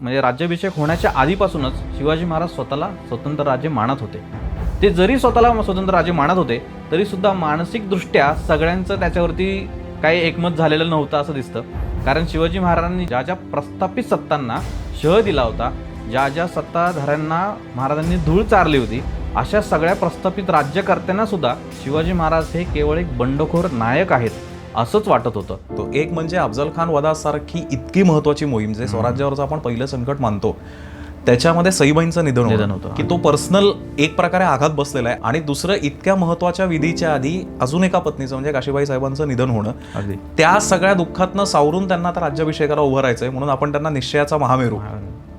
म्हणजे राज्याभिषेक होण्याच्या आधीपासूनच शिवाजी महाराज स्वतःला स्वतंत्र राज्य मानत होते. ते जरी स्वतःला स्वतंत्र राज्य मानत होते तरी सुद्धा मानसिकदृष्ट्या सगळ्यांचं त्याच्यावरती काही एकमत झालेलं नव्हतं असं दिसतं. कारण शिवाजी महाराजांनी ज्या ज्या प्रस्थापित सत्तांना शह दिला होता, ज्या ज्या सत्ताधाऱ्यांना महाराजांनी धूळ चारली होती, अशा सगळ्या प्रस्थापित राज्यकर्त्यांना सुद्धा शिवाजी महाराज हे केवळ एक बंडखोर नायक आहेत असंच वाटत होतं. तो एक म्हणजे अफजल खान वधासारखी इतकी महत्वाची मोहीम जे स्वराज्यावरचं आपण पहिलं संकट मानतो, त्याच्यामध्ये सईबाईंचं निधन होतं की तो पर्सनल एक प्रकारे आघात बसलेला आहे. आणि दुसरं इतक्या महत्वाच्या विधीच्या आधी अजून एका पत्नीचं म्हणजे काशीबाई साहेबांचं निधन होणं, त्या सगळ्या दुःखातनं सावरून त्यांना आता राज्याभिषेकाला उभं राहायचंय म्हणून आपण त्यांना निश्चयाचा महामेरू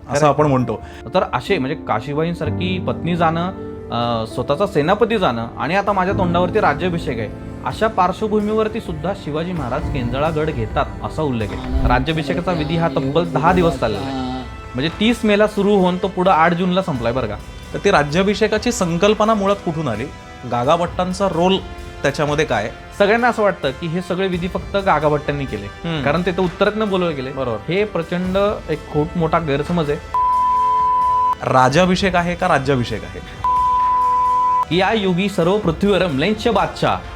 असं आपण म्हणतो. तर असे म्हणजे काशीबाईंसारखी पत्नी जाणं, स्वतःचा सेनापती जाणं आणि आता माझ्या तोंडावरती राज्याभिषेक आहे, अशा पार्श्वभूमीवरती सुद्धा शिवाजी महाराज केंजळा गड घेतात असा उल्लेख आहे. राज्याभिषेकाचा विधी हा तब्बल 10 दिवस चाललेला आहे. म्हणजे 30 मेला सुरू होऊन तो पुढे 8 जूनला संपलाय बरं का. तर ती राज्याभिषेकाची संकल्पना मुळात कुठून आली, गागाभट्टांचा रोल त्याच्यामध्ये काय? सगळ्यांना असं वाटतं की हे सगळे विधी फक्त गागाभट्टांनी केले, कारण ते तर उत्तरेतनं बोलवले गेले. बरोबर. हे प्रचंड एक खूप मोठा गैरसमज आहे. राजाभिषेक आहे का राज्याभिषेक आहे? या युगी सर्व पृथ्वीवर म्लेच्छ बादशाह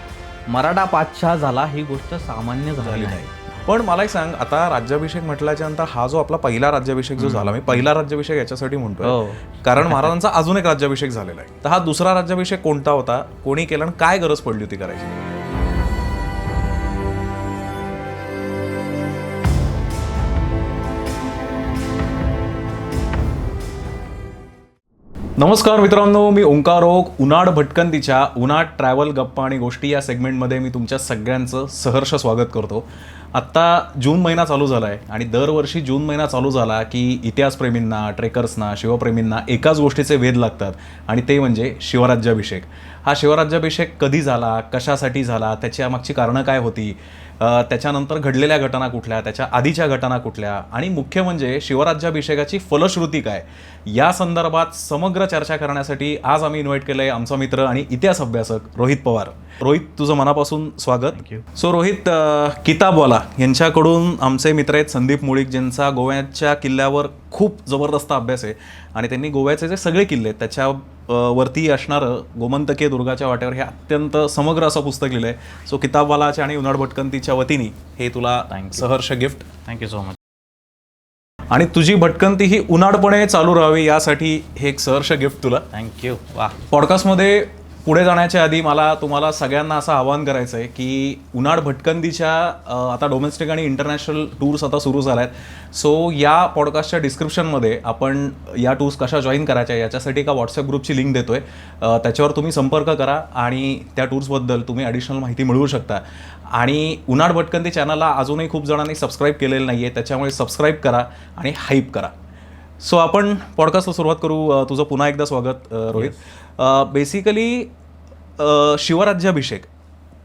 मराठा पातशाह झाला, ही गोष्ट सामान्य झाली नाही. पण मला एक सांग, आता राज्याभिषेक म्हटल्याच्या नंतर हा जो आपला पहिला राज्याभिषेक जो झाला, मी पहिला राज्याभिषेक याच्यासाठी म्हणतोय कारण महाराजांचा अजून एक राज्याभिषेक झालेला आहे. तर हा दुसरा राज्याभिषेक कोणता होता, कोणी केला आणि काय गरज पडली होती करायची? नमस्कार मित्रांनो, मी ओंकार ओक. उनाड भटकंतीच्या उनाड ट्रॅव्हल गप्पा आणि गोष्टी या सेगमेंटमध्ये मी तुमच्या सगळ्यांचं सहर्ष स्वागत करतो. आत्ता जून महिना चालू झाला आहे आणि दरवर्षी जून महिना चालू झाला की इतिहासप्रेमींना, ट्रेकर्सना, शिवप्रेमींना एकाच गोष्टीचे वेध लागतात आणि ते म्हणजे शिवराज्याभिषेक. हा शिवराज्याभिषेक कधी झाला, कशासाठी झाला, त्याच्या मागची कारणं काय होती, त्याच्यानंतर घडलेल्या घटना कुठल्या, त्याच्या आधीच्या घटना कुठल्या आणि मुख्य म्हणजे शिवराज्याभिषेकाची फलश्रुती काय, या संदर्भात समग्र चर्चा करण्यासाठी आज आम्ही इन्व्हाइट केलं आहे आमचा मित्र आणि इतिहास अभ्यासक रोहित पवार. रोहित, तुझं मनापासून स्वागत. सो रोहित, किताबवाला यांच्याकडून आमचे मित्र आहेत संदीप मुळीक, ज्यांचा गोव्याच्या किल्ल्यावर खूप जबरदस्त अभ्यास आहे आणि त्यांनी गोव्याचे जे सगळे किल्ले त्या वरती असणारं गोमंतकीय दुर्गाच्या वाट्यावर हे अत्यंत समग्र असं पुस्तक लिहिलं आहे. सो किताबवालाच्या आणि उनाड भटकंतीच्या वतीने हे तुला सहर्ष गिफ्ट. Thank you so much. आणि तुझी भटकंती ही उनाडपणे चालू राहावी यासाठी हे एक सहर्ष गिफ्ट तुला. थँक्यू. वा. पॉडकास्टमध्ये पुढे जाण्याच्या आधी मला तुम्हाला सगळ्यांना असं आवाहन करायचं आहे की उनाड भटकंतीच्या आता डोमेस्टिक आणि इंटरनॅशनल टूर्स आता सुरू झाल्या आहेत. सो या पॉडकास्टच्या डिस्क्रिप्शनमध्ये आपण या टूर्स कशा जॉईन करायच्या याच्यासाठी एका व्हॉट्सअप ग्रुपची लिंक देतो आहे. त्याच्यावर तुम्ही संपर्क करा आणि त्या टूर्सबद्दल तुम्ही ॲडिशनल माहिती मिळवू शकता. आणि उनाड भटकंती चॅनलला अजूनही खूप जणांनी सबस्क्राईब केलेलं नाही आहे, त्याच्यामुळे सबस्क्राईब करा आणि हाईप करा. सो आपण पॉडकास्टला सुरुवात करू. तुझं पुन्हा एकदा स्वागत रोहित. बेसिकली शिवराज्याभिषेक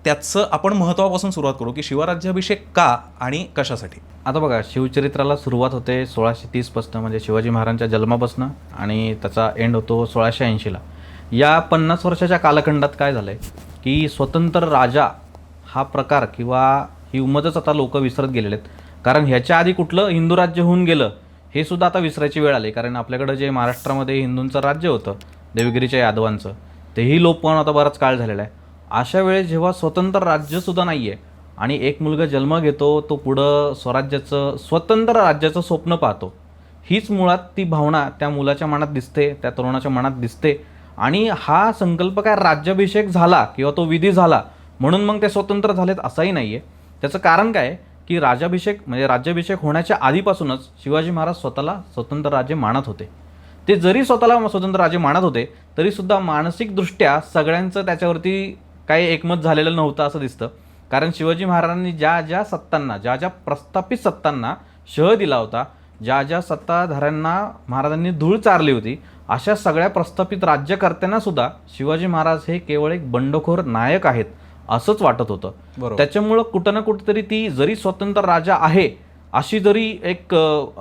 त्याचं आपण महत्त्वापासून सुरुवात करू की शिवराज्याभिषेक का आणि कशासाठी. आता बघा, शिवचरित्राला सुरुवात होते 1630 म्हणजे शिवाजी महाराजांच्या जन्मापासून आणि त्याचा एंड होतो 1680ला. या 50 वर्षाच्या कालखंडात काय झालं आहे की स्वतंत्र राजा हा प्रकार किंवा ही उमजच आता लोक विसरत गेलेले आहेत. कारण ह्याच्या आधी कुठलं हिंदू राज्य होऊन गेलं हे सुद्धा आता विसरायची वेळ आली. कारण आपल्याकडं जे महाराष्ट्रामध्ये हिंदूंचं राज्य होतं देवगिरीच्या यादवांचं, तेही लोप पण आता बराच काळ झालेला आहे. अशा वेळेस जेव्हा स्वतंत्र राज्यसुद्धा नाही आहे आणि एक मुलगा जन्म घेतो, तो पुढं स्वराज्याचं स्वतंत्र राज्याचं स्वप्न पाहतो, हीच मुळात ती भावना त्या मुलाच्या मनात दिसते, त्या तरुणाच्या मनात दिसते. आणि हा संकल्प काय राज्याभिषेक झाला किंवा तो विधी झाला म्हणून मग ते स्वतंत्र झालेत असाही नाही आहे. त्याचं कारण काय की राज्याभिषेक होण्याच्या आधीपासूनच शिवाजी महाराज स्वतःला स्वतंत्र राज्य मानत होते. ते जरी स्वतःला स्वतंत्र राज्य मानत होते तरी सुद्धा मानसिकदृष्ट्या सगळ्यांचं त्याच्यावरती काही एकमत झालेलं नव्हतं असं दिसतं. कारण शिवाजी महाराजांनी ज्या ज्या सत्तांना, ज्या ज्या प्रस्थापित सत्तांना शह दिला होता, ज्या ज्या सत्ताधाऱ्यांना महाराजांनी धूळ चारली होती, अशा सगळ्या प्रस्थापित राज्यकर्त्यांना सुद्धा शिवाजी महाराज हे केवळ एक बंडखोर नायक आहेत असंच वाटत होतं. त्याच्यामुळं कुठं ना कुठंतरी ती जरी स्वतंत्र राजा आहे अशी जरी एक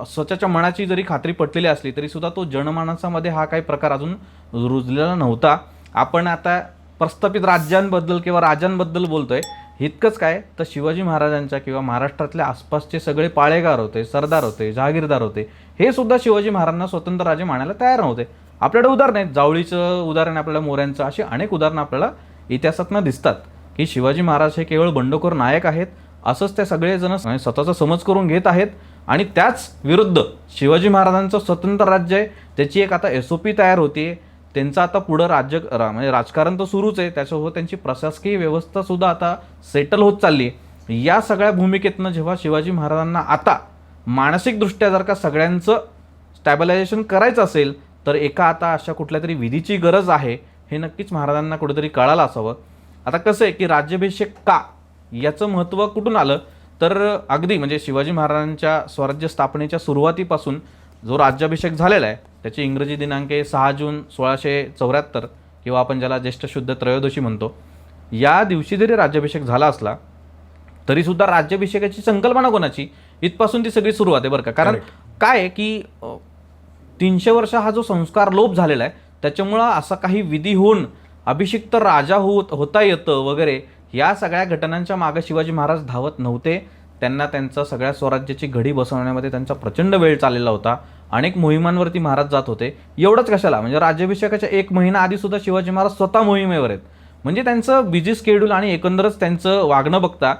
स्वतःच्या मनाची जरी खात्री पटलेली असली तरी सुद्धा तो जनमानसामध्ये हा काही प्रकार अजून रुजलेला नव्हता. आपण आता प्रस्थापित राज्यांबद्दल किंवा राजांबद्दल बोलतोय, इतकंच काय तर शिवाजी महाराजांच्या किंवा महाराष्ट्रातल्या आसपासचे सगळे पाळेगार होते, सरदार होते, जहागीरदार होते, हे सुद्धा शिवाजी महाराजांना स्वतंत्र राजे मानायला तयार नव्हते. आपल्याकडे उदाहरण आहेत, जावळीचं उदाहरण आपल्याला, मोऱ्यांचं, अशी अनेक उदाहरणं आपल्याला इतिहासातनं दिसतात की शिवाजी महाराज हे केवळ बंडखोर नायक आहेत असंच ते सगळेजण स्वतःचा समज करून घेत आहेत. आणि त्याच विरुद्ध शिवाजी महाराजांचं स्वतंत्र राज्य आहे, त्याची एक आता SOP तयार होती. त्यांचं आता पुढं म्हणजे राजकारण तर सुरूच आहे, त्याच्यासोबत त्यांची प्रशासकीय व्यवस्था सुद्धा आता सेटल होत चालली आहे. या सगळ्या भूमिकेतनं जेव्हा शिवाजी महाराजांना आता मानसिकदृष्ट्या जर का सगळ्यांचं स्टॅबिलायझेशन करायचं असेल तर एका आता अशा कुठल्या तरी विधीची गरज आहे, हे नक्कीच महाराजांना कुठेतरी कळालं असावं. आता कसं आहे की राज्याभिषेक का याचं महत्त्व कुठून आलं तर अगदी म्हणजे शिवाजी महाराजांच्या स्वराज्य स्थापनेच्या सुरुवातीपासून जो राज्याभिषेक झालेला आहे त्याची इंग्रजी दिनांके 6 जून 1674 किंवा आपण ज्याला ज्येष्ठ शुद्ध त्रयोदशी म्हणतो, या दिवशी जरी राज्याभिषेक झाला असला तरीसुद्धा राज्याभिषेकाची संकल्पना कोणाची, इथपासून ती सगळी सुरुवात आहे बरं का. कारण काय आहे की 300 वर्ष हा जो संस्कार लोप झालेला आहे त्याच्यामुळं असा काही विधी होऊन अभिषिक्त राजा होता येतं वगैरे, या सगळ्या घटनांच्या मागे शिवाजी महाराज धावत नव्हते. त्यांना त्यांचा सगळ्या स्वराज्याची घडी बसवण्यामध्ये त्यांचा प्रचंड वेळ चाललेला होता. अनेक मोहिमांवरती महाराज जात होते. एवढंच कशाला, म्हणजे राज्याभिषेकाच्या 1 महिना आधी सुद्धा शिवाजी महाराज स्वतः मोहिमेवर आहेत. म्हणजे त्यांचं बिझी स्केड्यूल आणि एकंदरच त्यांचं वागणं बघता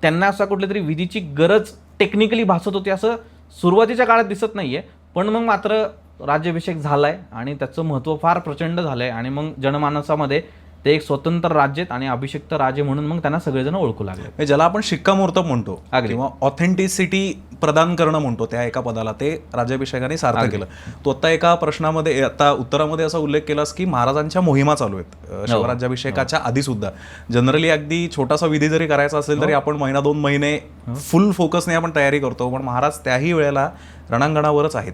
त्यांना असा कुठल्या तरी विधीची गरज टेक्निकली भासत होती असं सुरुवातीच्या काळात दिसत नाहीये. पण मग मात्र राज्याभिषेक झालाय आणि त्याचं महत्त्व फार प्रचंड झालंय आणि मग जनमानसामध्ये ते एक स्वतंत्र राज्य आहेत आणि अभिषिक्त राजे म्हणून मग त्यांना सगळेजण ओळखू लागले. ज्याला आपण शिक्कामोर्तब म्हणतो किंवा ऑथेंटिसिटी प्रदान करणं म्हणतो त्या एका पदाला, ते राज्याभिषेकाने सार्थ केलं. तो आता एका प्रश्नामध्ये, आता उत्तरामध्ये असा उल्लेख केलास की महाराजांच्या मोहिमा चालू आहेत शिवराज्याभिषेकाच्या आधी सुद्धा. जनरली अगदी छोटासा विधी जरी करायचा असेल तरी आपण 1-2 महिने फुल फोकसने आपण तयारी करतो, पण महाराज त्याही वेळेला रणांगणावरच आहेत.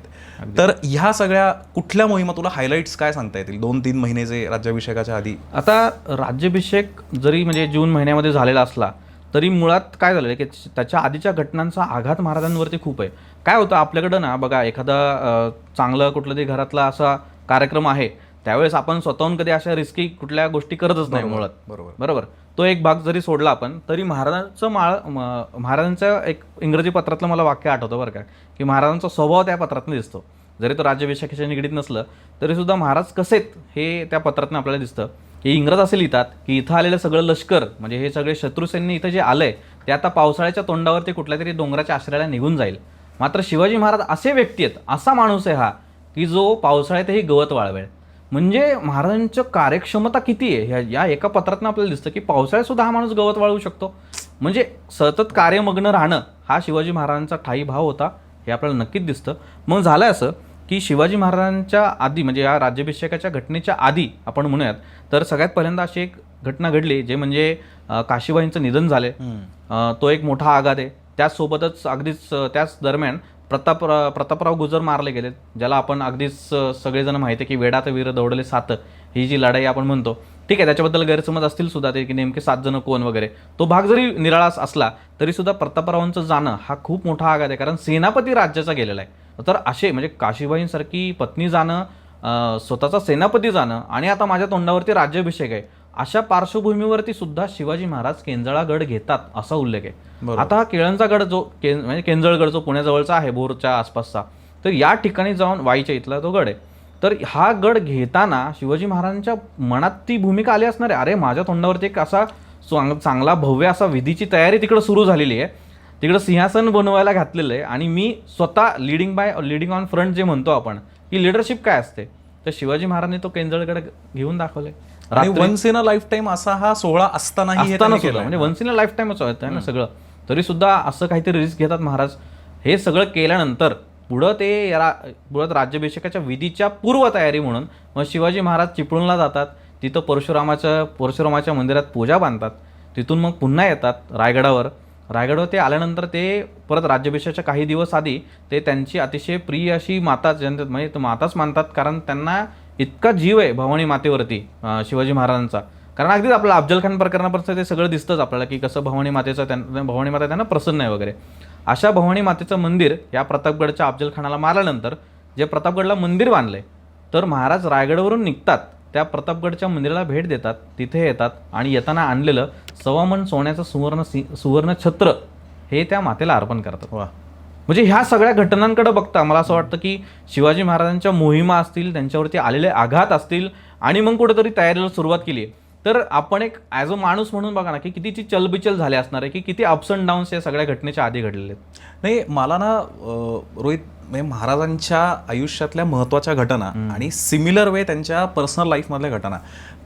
तर ह्या सगळ्या कुठल्या मोहिमा तुला हायलाइट्स काय सांगता येतील 2-3 महिनेचे राज्याभिषेकाच्या आधी? आता राज्याभिषेक जरी म्हणजे जून महिन्यामध्ये झालेला असला तरी मुळात काय झालं की त्याच्या आधीच्या घटनांचा आघात महाराजांवरती खूप आहे. काय होतं आपल्याकडं ना बघा, एखादा चांगलं कुठलं तरी घरातला असा कार्यक्रम आहे त्यावेळेस आपण स्वतःहून कधी अशा रिस्की कुठल्या गोष्टी करतच नाही मुळात. बरोबर. तो एक भाग जरी सोडला आपण तरी महाराजांचं एक इंग्रजी पत्रातलं मला वाक्य आठवतं बरं का, की महाराजांचा स्वभाव त्या पत्रातनं दिसतो. जरी तो राज्याभिषेकाच्या निगडीत नसलं तरी सुद्धा महाराज कसे आहेत हे त्या पत्रातनं आपल्याला दिसतं. की इंग्रज असे लिहितात की इथं आलेलं सगळं लष्कर म्हणजे हे सगळे शत्रू सैन्य इथं जे आलंय ते आता पावसाळ्याच्या तोंडावरती कुठल्या तरी डोंगराच्या आश्रयाला निघून जाईल. मात्र शिवाजी महाराज असे व्यक्ती आहेत, असा माणूस आहे हा की जो पावसाळ्यातही गवत वाळवेल. म्हणजे महाराजांचं कार्यक्षमता किती आहे या एका पत्रातनं आपल्याला दिसतं की पावसाळ्यात सुद्धा हा माणूस गवत वाळवू शकतो. म्हणजे सतत कार्यमग्न राहणं हा शिवाजी महाराजांचा ठायी भाव होता हे आपल्याला नक्कीच दिसतं. मग झालं असं की शिवाजी महाराजांच्या आधी म्हणजे या राज्याभिषेकाच्या घटनेच्या आधी आपण म्हणूयात तर सगळ्यात पहिल्यांदा अशी एक घटना घडली जे म्हणजे काशीबाईंचं निधन झाले. तो एक मोठा आघात आहे. त्याचसोबतच अगदीच त्याच दरम्यान प्रतापराव गुजर मारले गेले, ज्याला आपण अगदीच सगळेजण माहिती आहे की वेडात वीर दौडले 7 ही जी लढाई आपण म्हणतो. ठीक आहे, त्याच्याबद्दल गैरसमज असतील सुद्धा ते की नेमके 7 जण कोण वगैरे, तो भाग जरी निराळा असला तरी सुद्धा प्रतापरावांचं जाणं हा खूप मोठा आघात आहे. कारण सेनापती राज्याचा गेलेला आहे. तर असे म्हणजे काशीबाईंसारखी पत्नी जाणं, स्वतःचा सेनापती जाणं आणि आता माझ्या तोंडावरती राज्याभिषेक आहे, अशा पार्श्वभूमीवरती सुद्धा शिवाजी महाराज केंजळा गड घेतात असा उल्लेख आहे. आता हा केळंचा गड जो म्हणजे केंजळगड जो पुण्याजवळचा आहे भोरच्या आसपासचा, तर या ठिकाणी जाऊन वाईच्या इथला तो गड आहे. तर हा गड घेताना शिवाजी महाराजांच्या मनात ती भूमिका आली असणार आहे, अरे माझ्या तोंडावरती एक असा चांगला भव्य असा विधीची तयारी तिकडं सुरू झालेली आहे, तिकडं सिंहासन बनवायला घातलेलं आहे आणि मी स्वतः लिडिंग ऑन फ्रंट जे म्हणतो आपण की लिडरशिप काय असते, तर शिवाजी महाराजांनी तो केंजळगड घेऊन दाखवले. Once in a lifetime असा हा सोहळा असतानाही म्हणजे वन्स इन अ लाईफ टाईमच आहे ना सगळं, तरी सुद्धा असं काहीतरी रिस्क घेतात महाराज. हे सगळं केल्यानंतर पुढं राज्याभिषेकाच्या विधीच्या पूर्वतयारी म्हणून मग शिवाजी महाराज चिपळूणला जातात. तिथं परशुरामाच्या मंदिरात पूजा बांधतात. तिथून मग पुन्हा येतात रायगडावर ते आल्यानंतर ते परत राज्याभिषेकाच्या काही दिवस आधी ते त्यांची अतिशय प्रिय अशी माता म्हणजे माताच मानतात, कारण त्यांना इतका जीव आहे भवानी मातेवरती शिवाजी महाराजांचा. कारण अगदीच आपल्याला अफजल खान प्रकरणापर्यंत ते सगळं दिसतंच आपल्याला की कसं भवानी माता त्यांना प्रसन्न आहे वगैरे. अशा भवानी मातेचं मंदिर या प्रतापगडच्या अफजल खानाला मारल्यानंतर जे प्रतापगडला मंदिर बांधलंय, तर महाराज रायगडवरून निघतात त्या प्रतापगडच्या मंदिराला भेट देतात, तिथे येतात आणि येताना आणलेलं 1.25 मन सोन्याचं सुवर्ण छत्र हे त्या मातेला अर्पण करतात. वा. म्हणजे ह्या सगळ्या घटनांकडे बघता मला असं वाटतं की शिवाजी महाराजांच्या मोहिमा असतील, त्यांच्यावरती आलेले आघात असतील आणि मग कुठेतरी तयारीला सुरुवात केली. तर आपण एक ॲज अ माणूस म्हणून बघा ना की कितीची चलबिचल झाली असणार आहे, की किती अप्स अँड डाऊन्स या सगळ्या घटनेच्या आधी घडलेले आहेत. नाही, मला ना रोहित, म्हणजे महाराजांच्या आयुष्यातल्या महत्त्वाच्या घटना आणि सिमिलर वे त्यांच्या पर्सनल लाईफमधल्या घटना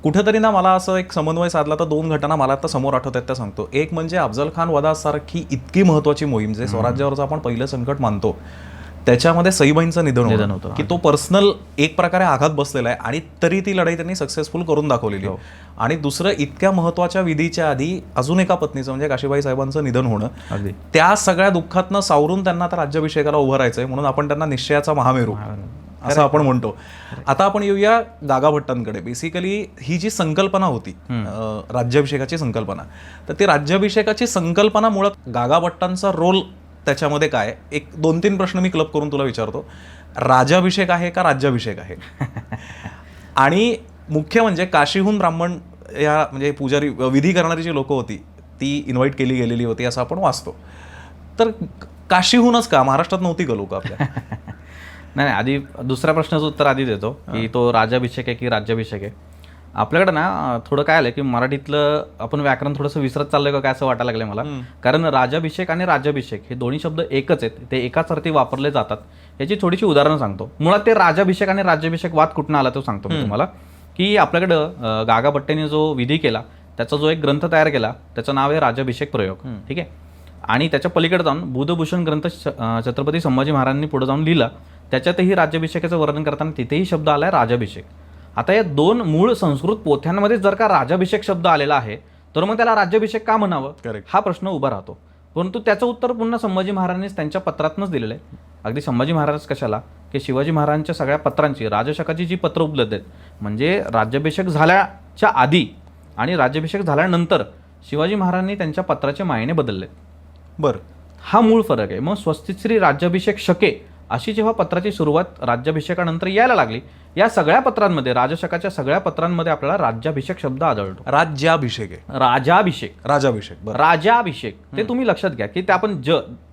कुठेतरी ना मला असं एक समन्वय साधला तर 2 घटना मला आता समोर आठवत आहेत त्या सांगतो. एक म्हणजे अफजल खान वधासारखी इतकी महत्त्वाची मोहीम, जे स्वराज्यावरचं आपण पहिलं संकट मानतो, त्याच्यामध्ये सईबाईंचं निधन होतं की तो पर्सनल एक प्रकारे आघात बसलेला आहे आणि तरी ती लढाई त्यांनी सक्सेसफुल करून दाखवलेली. आणि दुसरं, इतक्या महत्त्वाच्या विधीच्या आधी अजून एका पत्नीचं म्हणजे काशीबाई साहेबांचं निधन होणं, त्या सगळ्या दुःखातनं सावरून त्यांना आता राज्याभिषेकाला उभं राहायचंय, म्हणून आपण त्यांना निश्चयाचा महामेरू असं आपण म्हणतो. आता आपण येऊया गागा भट्टांकडे. बेसिकली ही जी संकल्पना होती राज्याभिषेकाची संकल्पना, तर ती राज्याभिषेकाची संकल्पना मुळात गागा भट्टांचा रोल त्याच्यामध्ये काय? एक 2-3 प्रश्न मी क्लब करून तुला विचारतो. राजाभिषेक आहे का राज्याभिषेक आहे? आणि मुख्य म्हणजे काशीहून ब्राह्मण या म्हणजे पुजारी विधी करणारी जी लोकं होती ती इन्व्हाइट केली गेलेली होती असं आपण वाचतो. तर काशीहूनच का? महाराष्ट्रात नव्हती का लोक आपल्या? नाही, आधी दुसऱ्या प्रश्नाचं उत्तर आधी देतो की तो राजाभिषेक आहे की राज्याभिषेक आहे. आपल्याकडे ना थोडं काय आलं की मराठीतलं आपण व्याकरण थोडंसं विसरत चाललंय का काय असं वाटायला लागलंय मला. कारण राजाभिषेक आणि राज्याभिषेक हे दोन्ही शब्द एकच आहेत, ते एकाच अर्थी वापरले जातात. याची थोडीशी उदाहरणं सांगतो. मुळात ते राजाभिषेक आणि राज्याभिषेक वाद कुठनं आला तो सांगतो मी तुम्हाला. की आपल्याकडं गागा भट्टांनी जो विधी केला त्याचा जो एक ग्रंथ तयार केला त्याचं नाव आहे राजाभिषेक प्रयोग. ठीक आहे. आणि त्याच्या पलीकडे जाऊन बुधभूषण ग्रंथ छत्रपती संभाजी महाराजांनी पुढे जाऊन लिहिला, त्याच्यातही राज्याभिषेकाचं वर्णन करताना तिथेही शब्द आलाय राजाभिषेक. आता या 2 मूळ संस्कृत पोथ्यांमध्ये जर का राजाभिषेक शब्द आलेला आहे तर मग त्याला राज्याभिषेक का म्हणावं हा प्रश्न उभा राहतो. परंतु त्याचं उत्तर पुन्हा संभाजी महाराजांनीच त्यांच्या पत्रातनंच दिलेलं आहे. अगदी संभाजी महाराज कशाला की शिवाजी महाराजांच्या सगळ्या पत्रांची, राजशकाची जी पत्र उपलब्ध आहेत, म्हणजे राज्याभिषेक झाल्याच्या आधी आणि राज्याभिषेक झाल्यानंतर शिवाजी महाराजांनी त्यांच्या पत्राचे मायने बदलले. बरं, हा मूळ फरक आहे. मग स्वस्तिक श्री राज्याभिषेक शके अशी जेव्हा पत्राची सुरुवात राज्याभिषेकानंतर यायला लागली, या सगळ्या पत्रांमध्ये, राजशकाच्या सगळ्या पत्रांमध्ये आपल्याला राज्याभिषेक शब्द आढळतो. राज्याभिषेक आहे, राजाभिषेक. राजाभिषेक ते तुम्ही लक्षात घ्या की ते आपण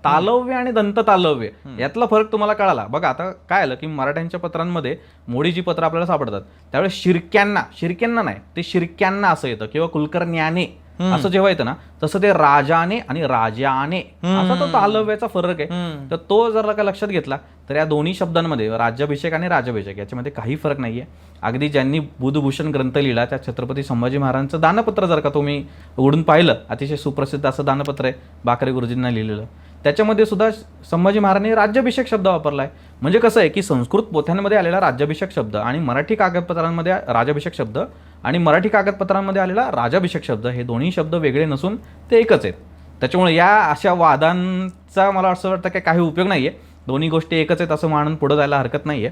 तालव्य आणि दंत तालव्य यातला फरक तुम्हाला कळाला. बघा आता काय आलं की मराठ्यांच्या पत्रांमध्ये मोडी जी पत्र आपल्याला सापडतात त्यावेळेस शिर्क्यांना नाही, ते शिर्क्यांना असं येतं, किंवा कुलकर्ण्याने असं जेव्हा येतं ना तसं ते राजाने आणि राजाने असा तो तालव्याचा फरक आहे. तर तो जर का लक्षात घेतला तर या दोन्ही शब्दांमध्ये राज्याभिषेक आणि राजाभिषेक याच्यामध्ये काही फरक नाहीये. अगदी ज्यांनी बुधभूषण ग्रंथ लिहिला त्या छत्रपती संभाजी महाराजांचं दानपत्र जर का तुम्ही उघडून पाहिलं, अतिशय सुप्रसिद्ध असं दानपत्र आहे, बाकरे गुरुजींना लिहिलेलं, त्याच्यामध्ये सुद्धा संभाजी महाराजांनी राज्याभिषेक शब्द वापरलाय. म्हणजे कसं आहे की संस्कृत पोथ्यांमध्ये आलेला राज्याभिषेक शब्द आणि मराठी कागदपत्रांमध्ये राजाभिषेक शब्द आणि मराठी कागदपत्रांमध्ये आलेला राजाभिषेक शब्द हे दोन्ही शब्द वेगळे नसून ते एकच आहेत. त्याच्यामुळे या अशा वादांचा मला असं वाटतं की काही उपयोग नाहीये. दोन्ही गोष्टी एकच आहेत असं मानून पुढे जायला हरकत नाहीये.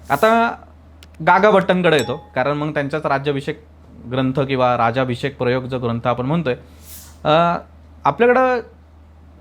आता गागा भट्टांकडे येतो, कारण मग त्यांचाच राज्याभिषेक ग्रंथ किंवा राजाभिषेक प्रयोग जो ग्रंथ आपण म्हणतोय, आपल्याकडं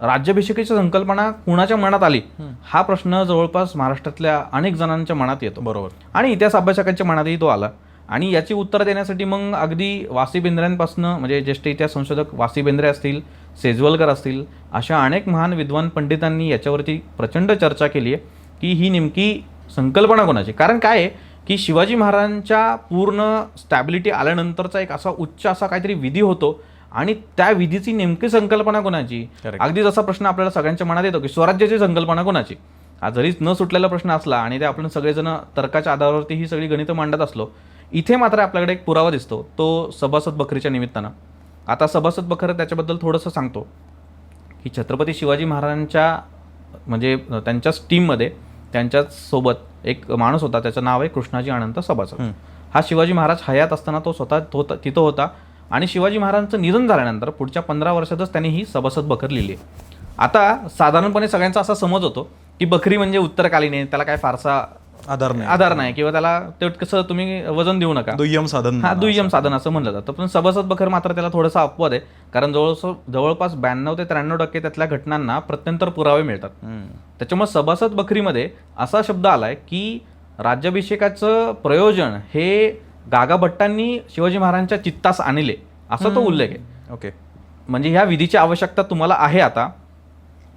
राज्याभिषेकाची संकल्पना कुणाच्या मनात आली हा प्रश्न जवळपास महाराष्ट्रातल्या अनेक जणांच्या मनात येतो. बरोबर. आणि इतिहास अभ्यासकांच्या मनातही तो आला. आणि याची उत्तर देण्यासाठी मग अगदी वासी बेंद्र्यांपासून, म्हणजे ज्येष्ठ इतिहास संशोधक वासी बेंद्रे असतील, सेजवलकर असतील, अशा अनेक महान विद्वान पंडितांनी याच्यावरती प्रचंड चर्चा केली आहे की ही नेमकी संकल्पना कोणाची. कारण काय आहे की शिवाजी महाराजांच्या पूर्ण स्टॅबिलिटी आल्यानंतरचा एक असा उच्च असा काहीतरी विधी होतो आणि त्या विधीची नेमकी संकल्पना कोणाची. अगदी जसा प्रश्न आपल्याला सगळ्यांच्या मनात येतो की स्वराज्याची संकल्पना कोणाची. हा जरीच न सुटलेला प्रश्न असला आणि ते आपण सगळेजण तर्काच्या आधारावरती ही सगळी गणितं मांडत असलो, इथे मात्र आपल्याकडे एक पुरावा दिसतो, तो सभासद बखरीच्या निमित्तानं. आता सभासद बखर त्याच्याबद्दल थोडंसं सांगतो की छत्रपती शिवाजी महाराजांच्या म्हणजे त्यांच्याच टीममध्ये त्यांच्याच सोबत एक माणूस होता, त्याचं नाव आहे कृष्णाजी अनंत सभासद. हा शिवाजी महाराज हयात असताना तो स्वतः तिथं होता आणि शिवाजी महाराजांचं निधन झाल्यानंतर पुढच्या 15 वर्षातच त्यांनी ही सभासद बखर लिहिली. आता साधारणपणे सगळ्यांचा असा समज होतो की बखरी म्हणजे उत्तरकालीन आहे, त्याला काय फारसा आधार नाही किंवा त्याला ते कसं तुम्ही वजन देऊ नका, दुय्यम साधन असं म्हणलं जातं. पण सभासद बखर मात्र त्याला थोडासा अपवाद आहे, कारण जवळपास 92 ते 93% त्यातल्या घटनांना प्रत्यंतर पुरावे मिळतात. त्याच्यामुळे सभासद बखरीमध्ये असा शब्द आलाय की राज्याभिषेकाचं प्रयोजन हे गागा भट्टांनी शिवाजी महाराजांच्या चित्तास आणले असा तो उल्लेख आहे. ओके. म्हणजे ह्या विधीची आवश्यकता तुम्हाला आहे आता,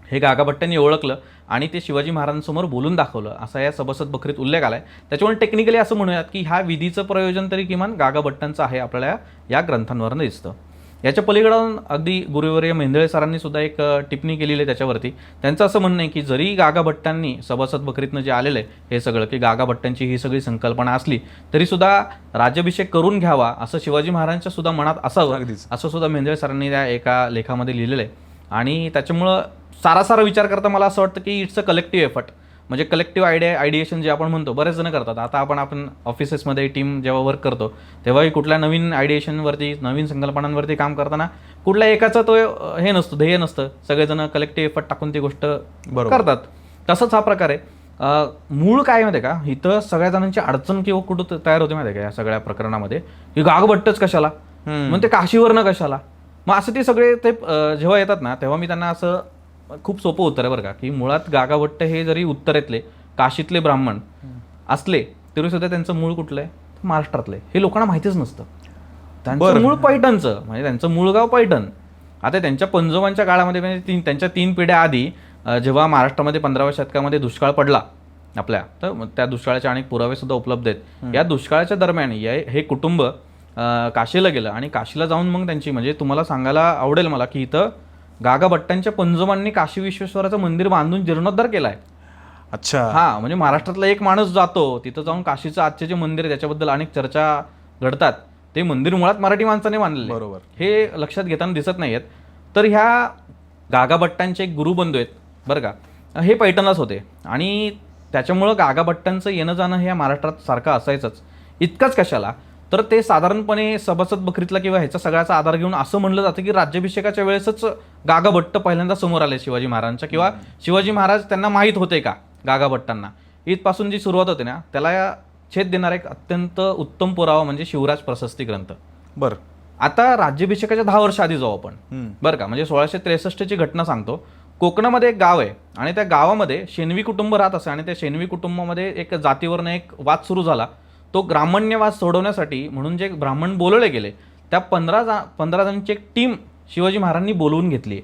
हे गागा भट्टांनी ओळखलं आणि ते शिवाजी महाराजांसमोर बोलून दाखवलं असा या सभासद बखरीत उल्लेख आलाय. त्याच्यामुळे टेक्निकली असं म्हणूयात की ह्या विधीचं प्रयोजन तरी किमान गागा भट्टांचं आहे आपल्याला या ग्रंथांवरनं दिसतं. याच्या पलीकडून अगदी गुरुवर्य मेंदळे सरांनी सुद्धा एक टिप्पणी केलेली आहे त्याच्यावरती. त्यांचं असं म्हणणं आहे की जरी गागा भट्टांनी सभासद बखरीतनं जे आलेलं आहे हे सगळं की गागा भट्टांची ही सगळी संकल्पना असली तरी सुद्धा राज्याभिषेक करून घ्यावा असं शिवाजी महाराजांच्या सुद्धा मनात असावं अगदीच. असं सुद्धा मेंदळे सरांनी त्या एका लेखामध्ये लिहिलेलं आहे. आणि त्याच्यामुळं सारासारा विचार करता मला असं वाटतं की इट्स अ कलेक्टिव्ह एफर्ट, म्हणजे कलेक्टिव्ह आयडिएशन जे आपण म्हणतो बरेच जण करतात. आता आपण ऑफिसेसमध्ये टीम जेव्हा वर्क करतो तेव्हाही कुठल्या नवीन आयडिएशनवरती नवीन संकल्पनांवरती काम करताना कुठल्या एकाचं तो हे नसतं, ध्येय नसतं, सगळेजण कलेक्टिव्ह एफर्ट टाकून ती गोष्ट करतात. तसंच हा प्रकार आहे. मूळ काय माहिती आहे का, इथं सगळ्या जणांची अडचण किंवा कुठं तयार होते माहिती आहे का या सगळ्या प्रकरणामध्ये की गागभट्टच कशाला, मग ते काशीवरनं कशाला. मग असं ते सगळे ते जेव्हा येतात ना तेव्हा मी त्यांना असं खूप सोपं उत्तर आहे बरं का, की मुळात गागाभट्ट हे जरी उत्तरेतले काशीतले ब्राह्मण असले तरी सुद्धा त्यांचं मूळ कुठलं आहे, महाराष्ट्रातलं आहे. हे लोकांना माहितीच नसतं. त्यांचं मूळ पैठणचं, म्हणजे त्यांचं मूळ गाव पैठण. आता त्यांच्या पंजोबांच्या काळामध्ये म्हणजे त्यांच्या 3 पिढ्या आधी जेव्हा महाराष्ट्रामध्ये 15व्या शतकामध्ये दुष्काळ पडला आपल्या, तर त्या दुष्काळाचे अनेक पुरावे सुद्धा उपलब्ध आहेत. या दुष्काळाच्या दरम्यान हे कुटुंब काशीला गेलं आणि काशीला जाऊन मग त्यांची, म्हणजे तुम्हाला सांगायला आवडेल मला की इथं गागा भट्टांच्या पंजोबांनी काशी विश्वेश्वराचं मंदिर बांधून जीर्णोद्धार केलाय. अच्छा. हा, म्हणजे महाराष्ट्रातला एक माणूस जातो तिथं जाऊन काशीचं आजचे जे मंदिर आहे त्याच्याबद्दल अनेक चर्चा घडतात, ते मंदिर मुळात मराठी माणसाने बांधलेलं, बरोबर, हे लक्षात घेताना दिसत नाहीयेत. तर ह्या गागा भट्टांचे एक गुरुबंधू आहेत बरं का, हे पैठणलाच होते आणि त्याच्यामुळं गागा भट्टांचं येणं जाणं हे महाराष्ट्रात सारखं असायचंच. इतकंच कशाला, तर ते साधारणपणे सभासद बखरीतला किंवा ह्याचा सगळ्याचा आधार घेऊन असं म्हणलं जातं की राज्याभिषेकाच्या वेळेसच गागा भट्ट पहिल्यांदा समोर आले शिवाजी महाराजांच्या, किंवा शिवाजी महाराज त्यांना माहीत होते का गागा भट्टांना. इथपासून जी सुरुवात होते ना त्याला छेद देणारा एक अत्यंत उत्तम पुरावा म्हणजे शिवराज प्रशस्ती ग्रंथ. बरं. आता राज्याभिषेकाच्या 10 वर्ष आधी जाऊ आपण बरं का, म्हणजे 1663ची घटना सांगतो. कोकणामध्ये एक गाव आहे आणि त्या गावामध्ये शेनवी कुटुंब राहत असे आणि त्या शेनवी कुटुंबामध्ये एक जातीवरनं एक वाद सुरू झाला. तो ग्रामण्य वाद सोडवण्यासाठी म्हणून जे ब्राह्मण बोलवले गेले त्या 15 जणांची एक टीम शिवाजी महाराजांनी बोलवून घेतली.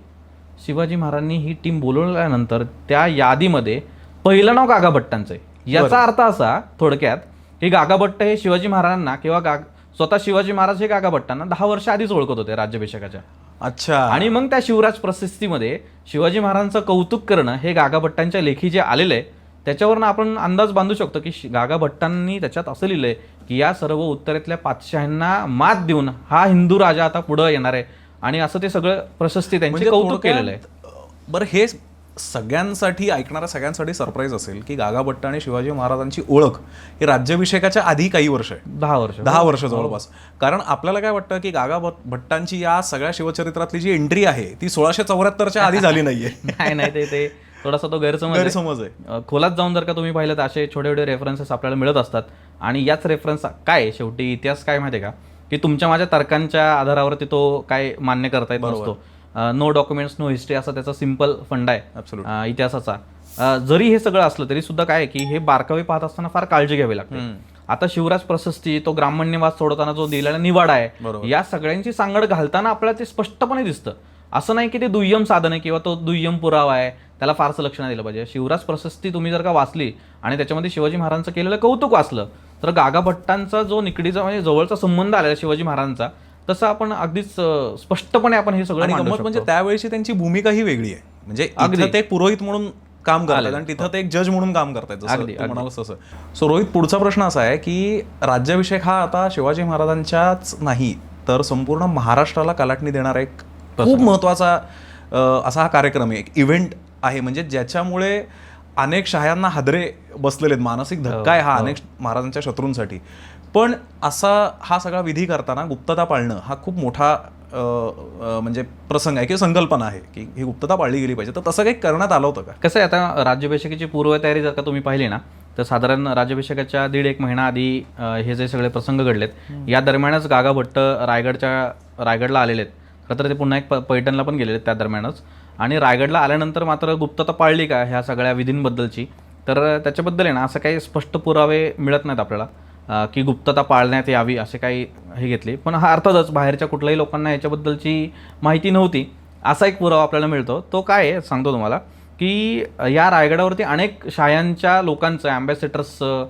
शिवाजी महाराजांनी ही टीम बोलवल्यानंतर त्या यादीमध्ये पहिलं नाव गागा भट्टांचं आहे. याचा अर्थ असा थोडक्यात की गागा भट्ट हे शिवाजी महाराजांना किंवा स्वतः शिवाजी महाराज हे गागा भट्टांना 10 वर्ष आधीच ओळखत होते राज्याभिषेकाच्या. अच्छा. आणि मग त्या शिवराज प्रशस्तीमध्ये शिवाजी महाराजांचं कौतुक करणं हे गागा भट्टांच्या लेखी जे आलेलं आहे त्याच्यावरनं आपण अंदाज बांधू शकतो की गागा भट्टांनी त्याच्यात असं लिहिलंय की या सर्व उत्तरेतल्या पातशाह्यांना मात देऊन हा हिंदू राजा आता पुढं येणार आहे आणि असं ते सगळं प्रशस्ती त्यांचे कौतुक केलेलं आहे. बरं, हे सगळ्यांसाठी ऐकणाऱ्या सगळ्यांसाठी सरप्राईज असेल की गागा भट्ट आणि शिवाजी महाराजांची ओळख ही राज्याभिषेकाच्या आधी काही वर्ष आहे, 10 वर्ष जवळपास. कारण आपल्याला काय वाटतं की गागा भट्टांची या सगळ्या शिवचरित्रातली जी एंट्री आहे ती 1674च्या आधी झाली नाहीये. नाही ते थोडासा तो गैरसमज आहे. खोलात जाऊन जर का तुम्ही पाहिलं तर असे छोटे छोटे रेफरन्सेस आपल्याला मिळत असतात आणि याच रेफरन्स काय शेवटी इतिहास काय माहिती आहे का की तुमच्या माझ्या तर्कांच्या आधारावरती तो काय मान्य करता येत नसतो. नो डॉक्युमेंट्स नो हिस्ट्री असा त्याचा सिंपल फंड आहे इतिहासाचा. जरी हे सगळं असलं तरी सुद्धा काय की हे बारकावे पाहत असताना फार काळजी घ्यावी लागते. आता शिवराज प्रशस्ती तो ग्रामण्यवाद सोडवताना जो दिलेला निवाडा आहे या सगळ्यांची सांगड घालताना आपल्याला ते स्पष्टपणे दिसतं. असं नाही की ते दुय्यम साधन आहे किंवा तो दुय्यम पुरावा आहे त्याला फारसं लक्ष नाही दिलं पाहिजे. शिवराज प्रशस्ती तुम्ही जर का वाचली आणि त्याच्यामध्ये शिवाजी महाराजांचं केलेलं कौतुक वाचलं तर गागा भट्टांचा जो निकडीचा म्हणजे जवळचा संबंध आलेला शिवाजी महाराजांचा तसं आपण अगदीच स्पष्टपने आपण हे सगळं मांडू शकतो. म्हणजे त्यावेळेची त्यांची भूमिका ही वेगळी आहे. म्हणजे अगदी ते पुरोहित म्हणून काम करतात आणि तिथं ते एक जज म्हणून काम करतात जसं म्हणाल तसं. सो रोहित, पुढचा प्रश्न असा आहे की राज्याभिषेक हा आता शिवाजी महाराजांच्याच नाही तर संपूर्ण महाराष्ट्राला कलाटणी देणारा एक खूप महत्वाचा असा हा कार्यक्रम आहे, एक इव्हेंट आहे. म्हणजे ज्याच्यामुळे अनेक शाह्यांना हादरे बसलेले आहेत, मानसिक धक्का आहे हा अनेक महाराजांच्या शत्रूंसाठी. पण असा हा सगळा विधी करताना गुप्तता पाळणं हा खूप मोठा म्हणजे प्रसंग आहे किंवा संकल्पना आहे की ही गुप्तता पाळली गेली पाहिजे. तर तसं काही करण्यात आलं होतं का? कसं आहे आता राज्याभिषेकाची पूर्वतयारी जर का तुम्ही पाहिली ना तर साधारण राज्याभिषेकाच्या 1.5 महिना आधी हे जे सगळे प्रसंग घडलेत या दरम्यानच गागा भट्ट रायगडला आलेले आहेत. खरं तर ते पुन्हा एक पैठणला पण गेलेले आहेत त्या दरम्यानच. आणि रायगडला आल्यानंतर मात्र गुप्तता पाळली का ह्या सगळ्या विधींबद्दलची तर त्याच्याबद्दल आहे ना असं काही स्पष्ट पुरावे मिळत नाहीत आपल्याला. की गुप्तता पाळण्यात यावी असे काही हे घेतले. पण हा अर्थातच बाहेरच्या कुठल्याही लोकांना याच्याबद्दलची माहिती नव्हती. असा एक पुरावा आपल्याला मिळतो. तो काय आहे सांगतो तुम्हाला, की या रायगडावरती अनेक शाह्यांच्या लोकांचं, ॲम्बॅसेडर्सचं,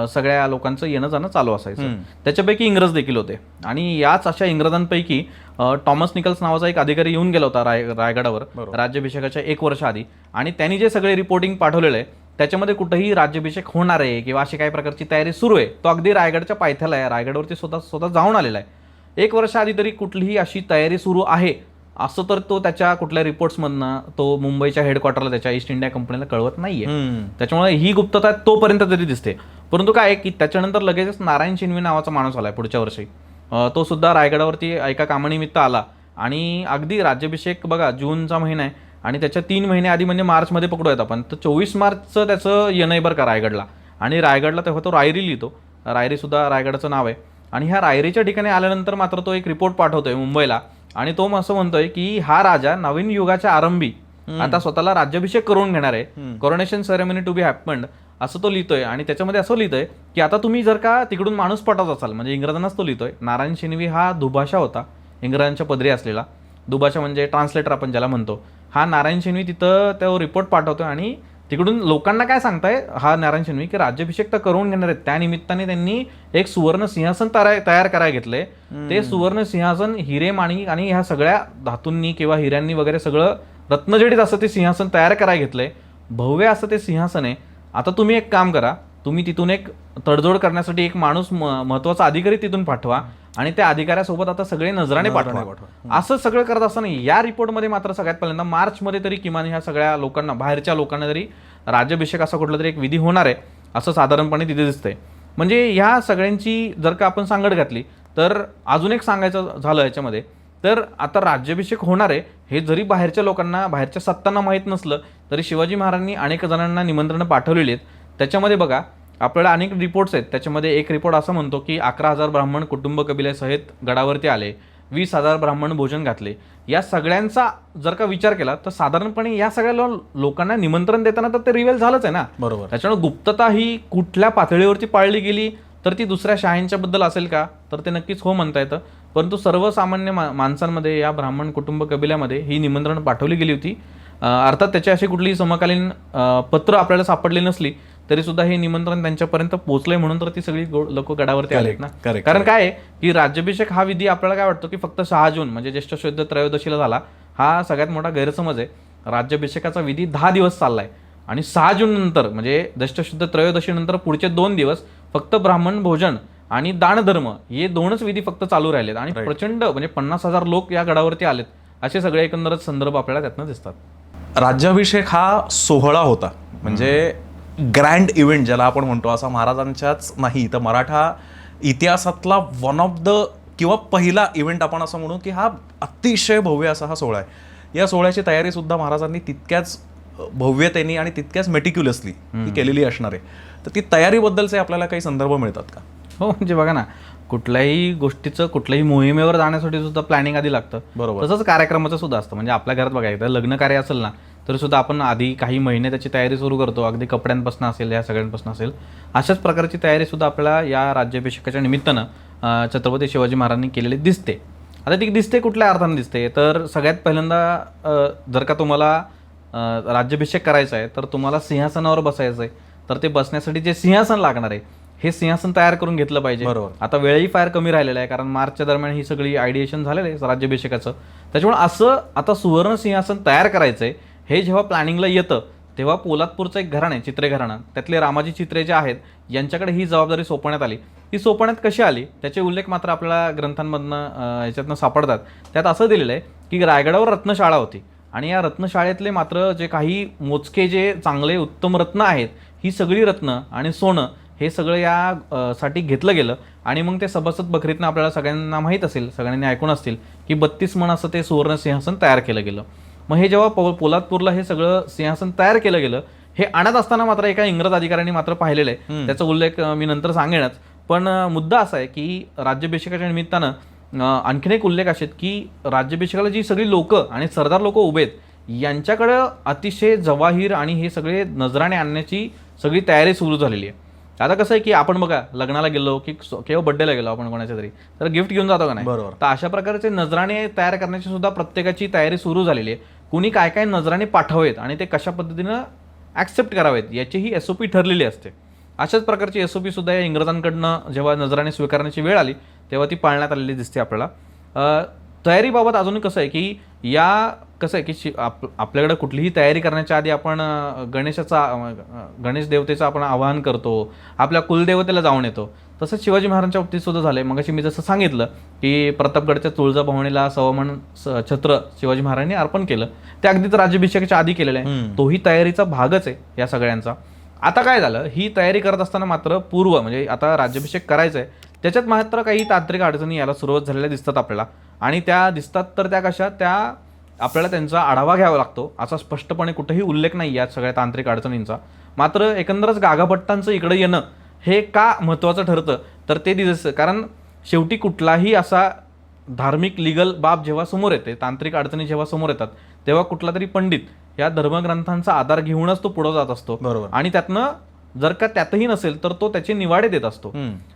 सगळ्या लोकांचं येणं जाणं चालू असायचं. त्याच्यापैकी इंग्रज देखील होते. आणि याच अशा इंग्रजांपैकी टॉमस निकल्स नावाचा एक अधिकारी येऊन गेला होता रायगडावर राज्याभिषेकाच्या 1 वर्ष आधी. आणि त्यांनी जे सगळे रिपोर्टिंग पाठवलेलं आहे त्याच्यामध्ये कुठंही राज्याभिषेक होणार आहे किंवा अशी काही प्रकारची तयारी सुरू आहे, तो अगदी रायगडच्या पायथ्याला आहे, रायगडवरती स्वतः जाऊन आलेला आहे. 1 वर्ष आधी तरी कुठलीही अशी तयारी सुरू आहे असं तर तो त्याच्या कुठल्या रिपोर्ट्समधनं तो मुंबईच्या हेडक्वार्टरला त्याच्या ईस्ट इंडिया कंपनीला कळवत नाहीये. त्याच्यामुळे ही गुप्तता तोपर्यंत तरी दिसते. परंतु काय की त्याच्यानंतर लगेचच नारायण शिंदे नावाचा माणूस आलाय पुढच्या वर्षी. तो सुद्धा रायगडावरती एका कामानिमित्त आला आणि अगदी राज्याभिषेक बघा जूनचा महिना आहे आणि त्याच्या 3 महिने आधी म्हणजे मार्चमध्ये पकडूयात आपण, तर 24 मार्चचं त्याचं येणं आहे बरं का रायगडला. आणि रायगडला तेव्हा तो रायरी लिहितो, रायरी सुद्धा रायगडाचं नाव आहे. आणि ह्या रायरीच्या ठिकाणी आल्यानंतर मात्र तो एक रिपोर्ट पाठवतोय मुंबईला आणि तो असं म्हणतोय की हा राजा नवीन युगाच्या आरंभी आता स्वतःला राज्याभिषेक करून घेणार आहे, coronation ceremony to be happened असं तो लिहितोय. आणि त्याच्यामध्ये असं लिहितोय की आता तुम्ही जर का तिकडून माणूस पाठवत असाल, म्हणजे इंग्रजांनाच तो लिहितोय. नारायण शिंदे हा दुभाषा होता, इंग्रजांच्या पदरी असलेला. दुभाषा म्हणजे ट्रान्सलेटर आपण ज्याला म्हणतो. हा नारायण शिंदे तिथं तो रिपोर्ट पाठवतोय आणि तिकडून लोकांना काय सांगताय हा नारायण शिंदे की राज्याभिषेक तर करून घेणार आहेत. त्या निमित्ताने त्यांनी एक सुवर्ण सिंहासन तयार करायला घेतलंय. ते सुवर्ण सिंहासन हिरे माणी आणि ह्या सगळ्या धातूंनी किंवा हिऱ्यांनी वगैरे सगळं रत्नजडीत असं ते सिंहासन तयार करायला घेतलंय. भव्य असं ते सिंहासन आहे. आता तुम्ही एक काम करा, तुम्ही तिथून एक तडजोड करण्यासाठी एक माणूस महत्वाचा अधिकारी तिथून पाठवा आणि त्या अधिकाऱ्यासोबत आता सगळे नजराने पाठवा. असं सगळं करत असताना या रिपोर्टमध्ये मात्र सगळ्यात पहिल्यांदा मार्चमध्ये तरी किमान ह्या सगळ्या लोकांना, बाहेरच्या लोकांना तरी राज्याभिषेक असा कुठला तरी एक विधी होणार आहे असं साधारणपणे तिथे दिसतंय. म्हणजे ह्या सगळ्यांची जर का आपण सांगड घातली तर अजून एक सांगायचं झालं याच्यामध्ये, तर आता राज्याभिषेक होणार आहे हे जरी बाहेरच्या लोकांना, बाहेरच्या सत्तांना माहीत नसलं तरी शिवाजी महाराजांनी अनेक जणांना निमंत्रणं पाठवलेली आहेत. त्याच्यामध्ये बघा आपल्याला अनेक रिपोर्ट्स आहेत. त्याच्यामध्ये एक रिपोर्ट असं म्हणतो की 11,000 ब्राह्मण कुटुंब कबिलेसहित गडावरती आले, 20,000 ब्राह्मण भोजन घातले. या सगळ्यांचा जर का विचार केला तर साधारणपणे या सगळ्या लोकांना निमंत्रण देताना तर ते रिव्हेल झालंच आहे ना. बरोबर. त्याच्यामुळे गुप्तता ही कुठल्या पातळीवरती पाळली गेली तर ती दुसऱ्या शाहींच्या बद्दल असेल का, तर ते नक्कीच हो म्हणता येतं. परंतु सर्वसामान्य माणसांमध्ये या ब्राह्मण कुटुंब कबिल्यामध्ये ही निमंत्रण पाठवली गेली होती. अर्थात त्याची अशी कुठलीही समकालीन पत्र आपल्याला सापडली नसली तरी सुद्धा हे निमंत्रण त्यांच्यापर्यंत पोहोचलंय म्हणून तर ती सगळी लोक गडावरती आलेत ना. कारण काय आहे की राज्याभिषेक हा विधी आपल्याला काय वाटतो की फक्त 6 जून म्हणजे ज्येष्ठ शुद्ध त्रयोदशीला झाला. हा सगळ्यात मोठा गैरसमज आहे. राज्याभिषेकाचा विधी 10 दिवस चाललाय आणि 6 जून नंतर म्हणजे ज्येष्ठ शुद्ध त्रयोदशी नंतर पुढचे 2 दिवस फक्त ब्राह्मण भोजन आणि दानधर्म हे 2च विधी फक्त चालू राहिलेत आणि प्रचंड म्हणजे 50,000 लोक या गडावरती आलेत. असे सगळे एकंदरच संदर्भ आपल्याला त्यातनं दिसतात. राज्याभिषेक हा सोहळा होता, म्हणजे ग्रँड इव्हेंट ज्याला आपण म्हणतो, असा महाराजांच्याच नाही तर मराठा इतिहासातला वन ऑफ द किंवा पहिला इव्हेंट आपण असं म्हणू की हा अतिशय भव्य असा हा सोहळा आहे. या सोहळ्याची तयारी सुद्धा महाराजांनी तितक्याच भव्यतेने आणि तितक्याच मेटिक्युलसली केलेली असणार आहे. तर ती तयारीबद्दलचे आपल्याला काही संदर्भ मिळतात का? हो, म्हणजे बघा ना, कुठल्याही गोष्टीचं कुठल्याही मोहिमेवर जाण्यासाठी सुद्धा प्लॅनिंग आधी लागतं. बरोबर. तसंच कार्यक्रमाचं सुद्धा असतं. म्हणजे आपल्या घरात बघायचं लग्न कार्य असेल ना तर सुद्धा आपण आधी काही महिने त्याची तयारी सुरू करतो. अगदी कपड्यांपासून असेल, या सगळ्यांपासून असेल. अशाच प्रकारची तयारी सुद्धा आपल्याला या राज्याभिषेकाच्या निमित्तानं छत्रपती शिवाजी महाराजांनी केलेली दिसते. आता ती दिसते कुठल्या अर्थाने दिसते, तर सगळ्यात पहिल्यांदा जर का तुम्हाला राज्याभिषेक करायचा आहे तर तुम्हाला सिंहासनावर बसायचं आहे. तर ते बसण्यासाठी जे सिंहासन लागणार आहे हे सिंहासन तयार करून घेतलं पाहिजे. आता वेळही फार कमी राहिलेला आहे कारण मार्चच्या दरम्यान ही सगळी आयडिएशन झालेलं आहे राज्याभिषेकाचं. त्याच्यामुळे असं आता सुवर्ण सिंहासन तयार करायचं आहे हे जेव्हा प्लॅनिंगला येतं तेव्हा पोलादपूरचं एक घराणं आहे, चित्रे घराणं, त्यातले रामाजी चित्रे जे आहेत यांच्याकडे ही जबाबदारी सोपवण्यात आली. ती सोपवण्यात कशी आली त्याचे उल्लेख मात्र आपल्याला ग्रंथांमधनं ह्याच्यातनं सापडतात. त्यात असं दिलेलं आहे की रायगडावर रत्नशाळा होती आणि या रत्नशाळेतले मात्र जे काही मोजके जे चांगले उत्तम रत्न आहेत ही सगळी रत्न आणि सोनं हे सगळं या साठी घेतलं गेलं. आणि मग ते सभासद बकरीतनं आपल्याला सगळ्यांना माहीत असेल, सगळ्यांनी ऐकून असतील की 32 मन असं ते सुवर्ण सिंहासन तयार केलं गेलं. मग हे जेव्हा पोलादपूरला हे सगळं सिंहासन तयार केलं गेलं हे आणत असताना मात्र एका इंग्रज अधिकाऱ्यांनी मात्र पाहिलेलं आहे. त्याचा उल्लेख मी नंतर सांगेनच. पण मुद्दा असा आहे की राज्याभिषेकाच्या निमित्तानं आणखीन एक उल्लेख असे की राज्याभिषेकाला जी सगळी लोक आणि सरदार लोक उभे आहेत यांच्याकडं अतिशय जवाहीर आणि हे सगळे नजराणे आणण्याची सगळी तयारी सुरू झालेली आहे. आता कसं आहे की आपण बघा लग्नाला गेलो की किंवा बड्डेला गेलो आपण कोणाच्या तरी, तर गिफ्ट घेऊन जातो का नाही. बरोबर. तर अशा प्रकारचे नजराणे तयार करण्याची सुद्धा प्रत्येकाची तयारी सुरू झालेली आहे. कुणी काय काय नजराणे पाठवावेत आणि ते कशा पद्धतीनं ऍक्सेप्ट करावेत याची ही SOP ठरलेली असते. अशाच प्रकारची SOP सुद्धा या इंग्रजांकडनं जेव्हा नजराणे स्वीकारण्याची वेळ आली तेव्हा ती पाळण्यात आलेली दिसते आपल्याला. तयारीबाबत अजूनही कसं आहे की कसं आहे की आपल्याकडे कुठलीही तयारी करण्याच्या आधी आपण गणेश देवतेचं आपण आवाहन करतो, आपल्या कुलदेवतेला जाऊन येतो. तसंच शिवाजी महाराजांच्या बाबतीत सुद्धा झालंय. मगाशी मी जसं सांगितलं की प्रतापगडच्या तुळजाभवानीला सवमन छत्र शिवाजी महाराजांनी अर्पण केलं, ते अगदीच राज्याभिषेकाच्या आधी केलेलं आहे. तोही तयारीचा भागच आहे या सगळ्यांचा. आता काय झालं, ही तयारी करत असताना मात्र म्हणजे आता राज्याभिषेक करायचा आहे त्याच्यात मात्र काही तांत्रिक अडचणी यायला सुरुवात झालेल्या दिसतात आपल्याला. आणि त्या दिसतात तर त्या कशा, त्या आपल्याला त्यांचा आढावा घ्यावा लागतो. असा स्पष्टपणे कुठेही उल्लेख नाही या सगळ्या तांत्रिक अडचणींचा. मात्र एकंदरच गागाभट्टांचं इकडे येणं हे का महत्त्वाचं ठरतं तर ते दिसतं, कारण शेवटी कुठलाही असा धार्मिक लिगल बाब जेव्हा समोर येते, तांत्रिक अडचणी जेव्हा समोर येतात, तेव्हा कुठला तरी पंडित या धर्मग्रंथांचा आधार घेऊनच तो पुढे जात असतो. बरोबर. आणि त्यातनं जर का त्यातही नसेल तर तो त्याचे निवाडे देत असतो.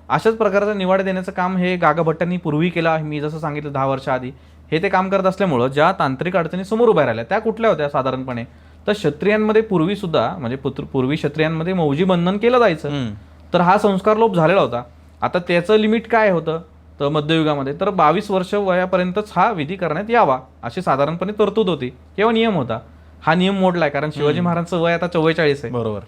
अशाच प्रकारचा निवाडे देण्याचं काम हे गागाभट्टांनी पूर्वी केलं. मी जसं सांगितलं 10 वर्ष आधी हे ते काम करत असल्यामुळं ज्या तांत्रिक अडचणी समोर उभ्या राहिल्या त्या कुठल्या होत्या साधारणपणे, तर क्षत्रियांमध्ये पूर्वी सुद्धा म्हणजे पूर्वी क्षत्रियांमध्ये मौजी बंधन केलं जायचं. तर हा संस्कार लोप झालेला होता. आता त्याचं लिमिट काय होतं तर मध्ययुगामध्ये तर 22 वर्ष वयापर्यंतच हा विधी करण्यात यावा अशी साधारणपणे तरतूद होती किंवा नियम होता. हा नियम मोडलाय कारण शिवाजी महाराजांचं वय आता 44 आहे. बरोबर.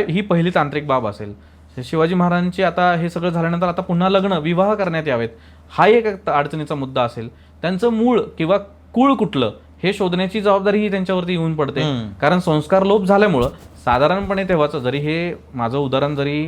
ही पहिली तांत्रिक बाब असेल. शिवाजी महाराजांची आता हे सगळं झाल्यानंतर आता पुन्हा विवाह करण्यात यावेत हा एक अडचणीचा मुद्दा असेल. त्यांचं मूळ किंवा कुळ कुठलं हे शोधण्याची जबाबदारी ही त्यांच्यावरती येऊन पडते. कारण संस्कार लोप झाल्यामुळं साधारणपणे तेव्हाच, जरी हे माझं उदाहरण जरी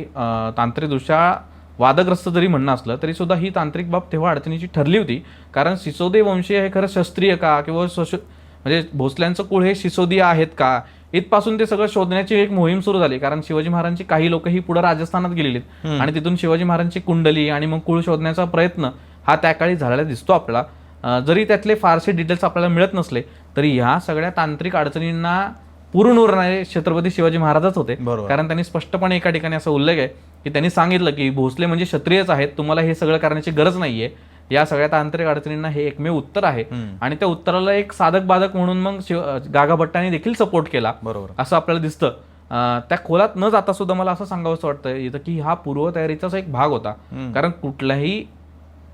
तांत्रिकदृष्ट्या वादग्रस्त जरी म्हणणं असलं तरी सुद्धा ही तांत्रिक बाब तेव्हा अडचणीची ठरली होती. कारण सिसोदे वंशीय हे खरं शास्त्रीय का किंवा म्हणजे भोसल्यांचं कुळ हे सिसोदीय आहेत का, इथपासून ते सगळं शोधण्याची एक मोहीम सुरू झाली. कारण शिवाजी महाराजांची काही लोक ही पुढे राजस्थानात गेलेली आणि तिथून शिवाजी महाराजांची कुंडली आणि मग कुळ शोधण्याचा प्रयत्न हा त्या काळी झालेला दिसतो आपल्याला. जरी त्यातले फारसे डिटेल्स आपल्याला मिळत नसले तरी ह्या सगळ्या तांत्रिक अडचणींना पुरून उरणारे छत्रपती शिवाजी महाराजच होते. कारण त्यांनी स्पष्टपणे एका ठिकाणी असा उल्लेख आहे की त्यांनी सांगितलं की भोसले म्हणजे क्षत्रियच आहेत, तुम्हाला हे सगळं करण्याची गरज नाहीये. या सगळ्या तांत्रिक अडचणींना हे एकमेव उत्तर आहे. आणि त्या उत्तराला एक साधक बाधक म्हणून मग गागाभट्टांनी देखील सपोर्ट केला. बरोबर. असं आपल्याला दिसतं. त्या खोलात न जाता सुद्धा मला असं सांगावंसं वाटतं इथं की हा पूर्वतयारीचाच एक भाग होता. कारण कुठल्याही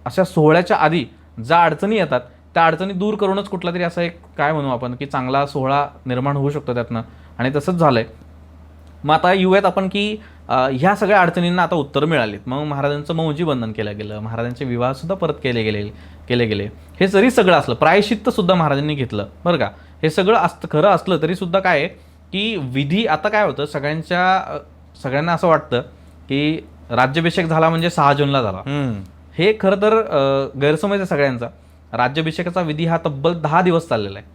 अशा सोहळ्याच्या आधी ज्या अडचणी येतात त्या अडचणी दूर करूनच कुठला तरी असा एक काय म्हणू आपण की चांगला सोहळा निर्माण होऊ शकतो त्यातनं, आणि तसंच झालंय. मग आता येऊयात आपण की ह्या सगळ्या अडचणींना आता उत्तर मिळालीत. मग महाराजांचं मौजी बंधन केलं गेलं, महाराजांचे विवाह सुद्धा परत केले गेले. हे जरी सगळं असलं, प्रायश्चित्त सुद्धा महाराजांनी घेतलं बरं का. हे सगळं खरं असलं तरी सुद्धा काय आहे की विधी आता काय होतं, सगळ्यांना असं वाटतं की राज्याभिषेक झाला म्हणजे 6 जूनला झाला. हे खरं तर गैरसमज आहे सगळ्यांचा. राज्याभिषेकाचा विधी हा तब्बल 10 दिवस चाललेला आहे.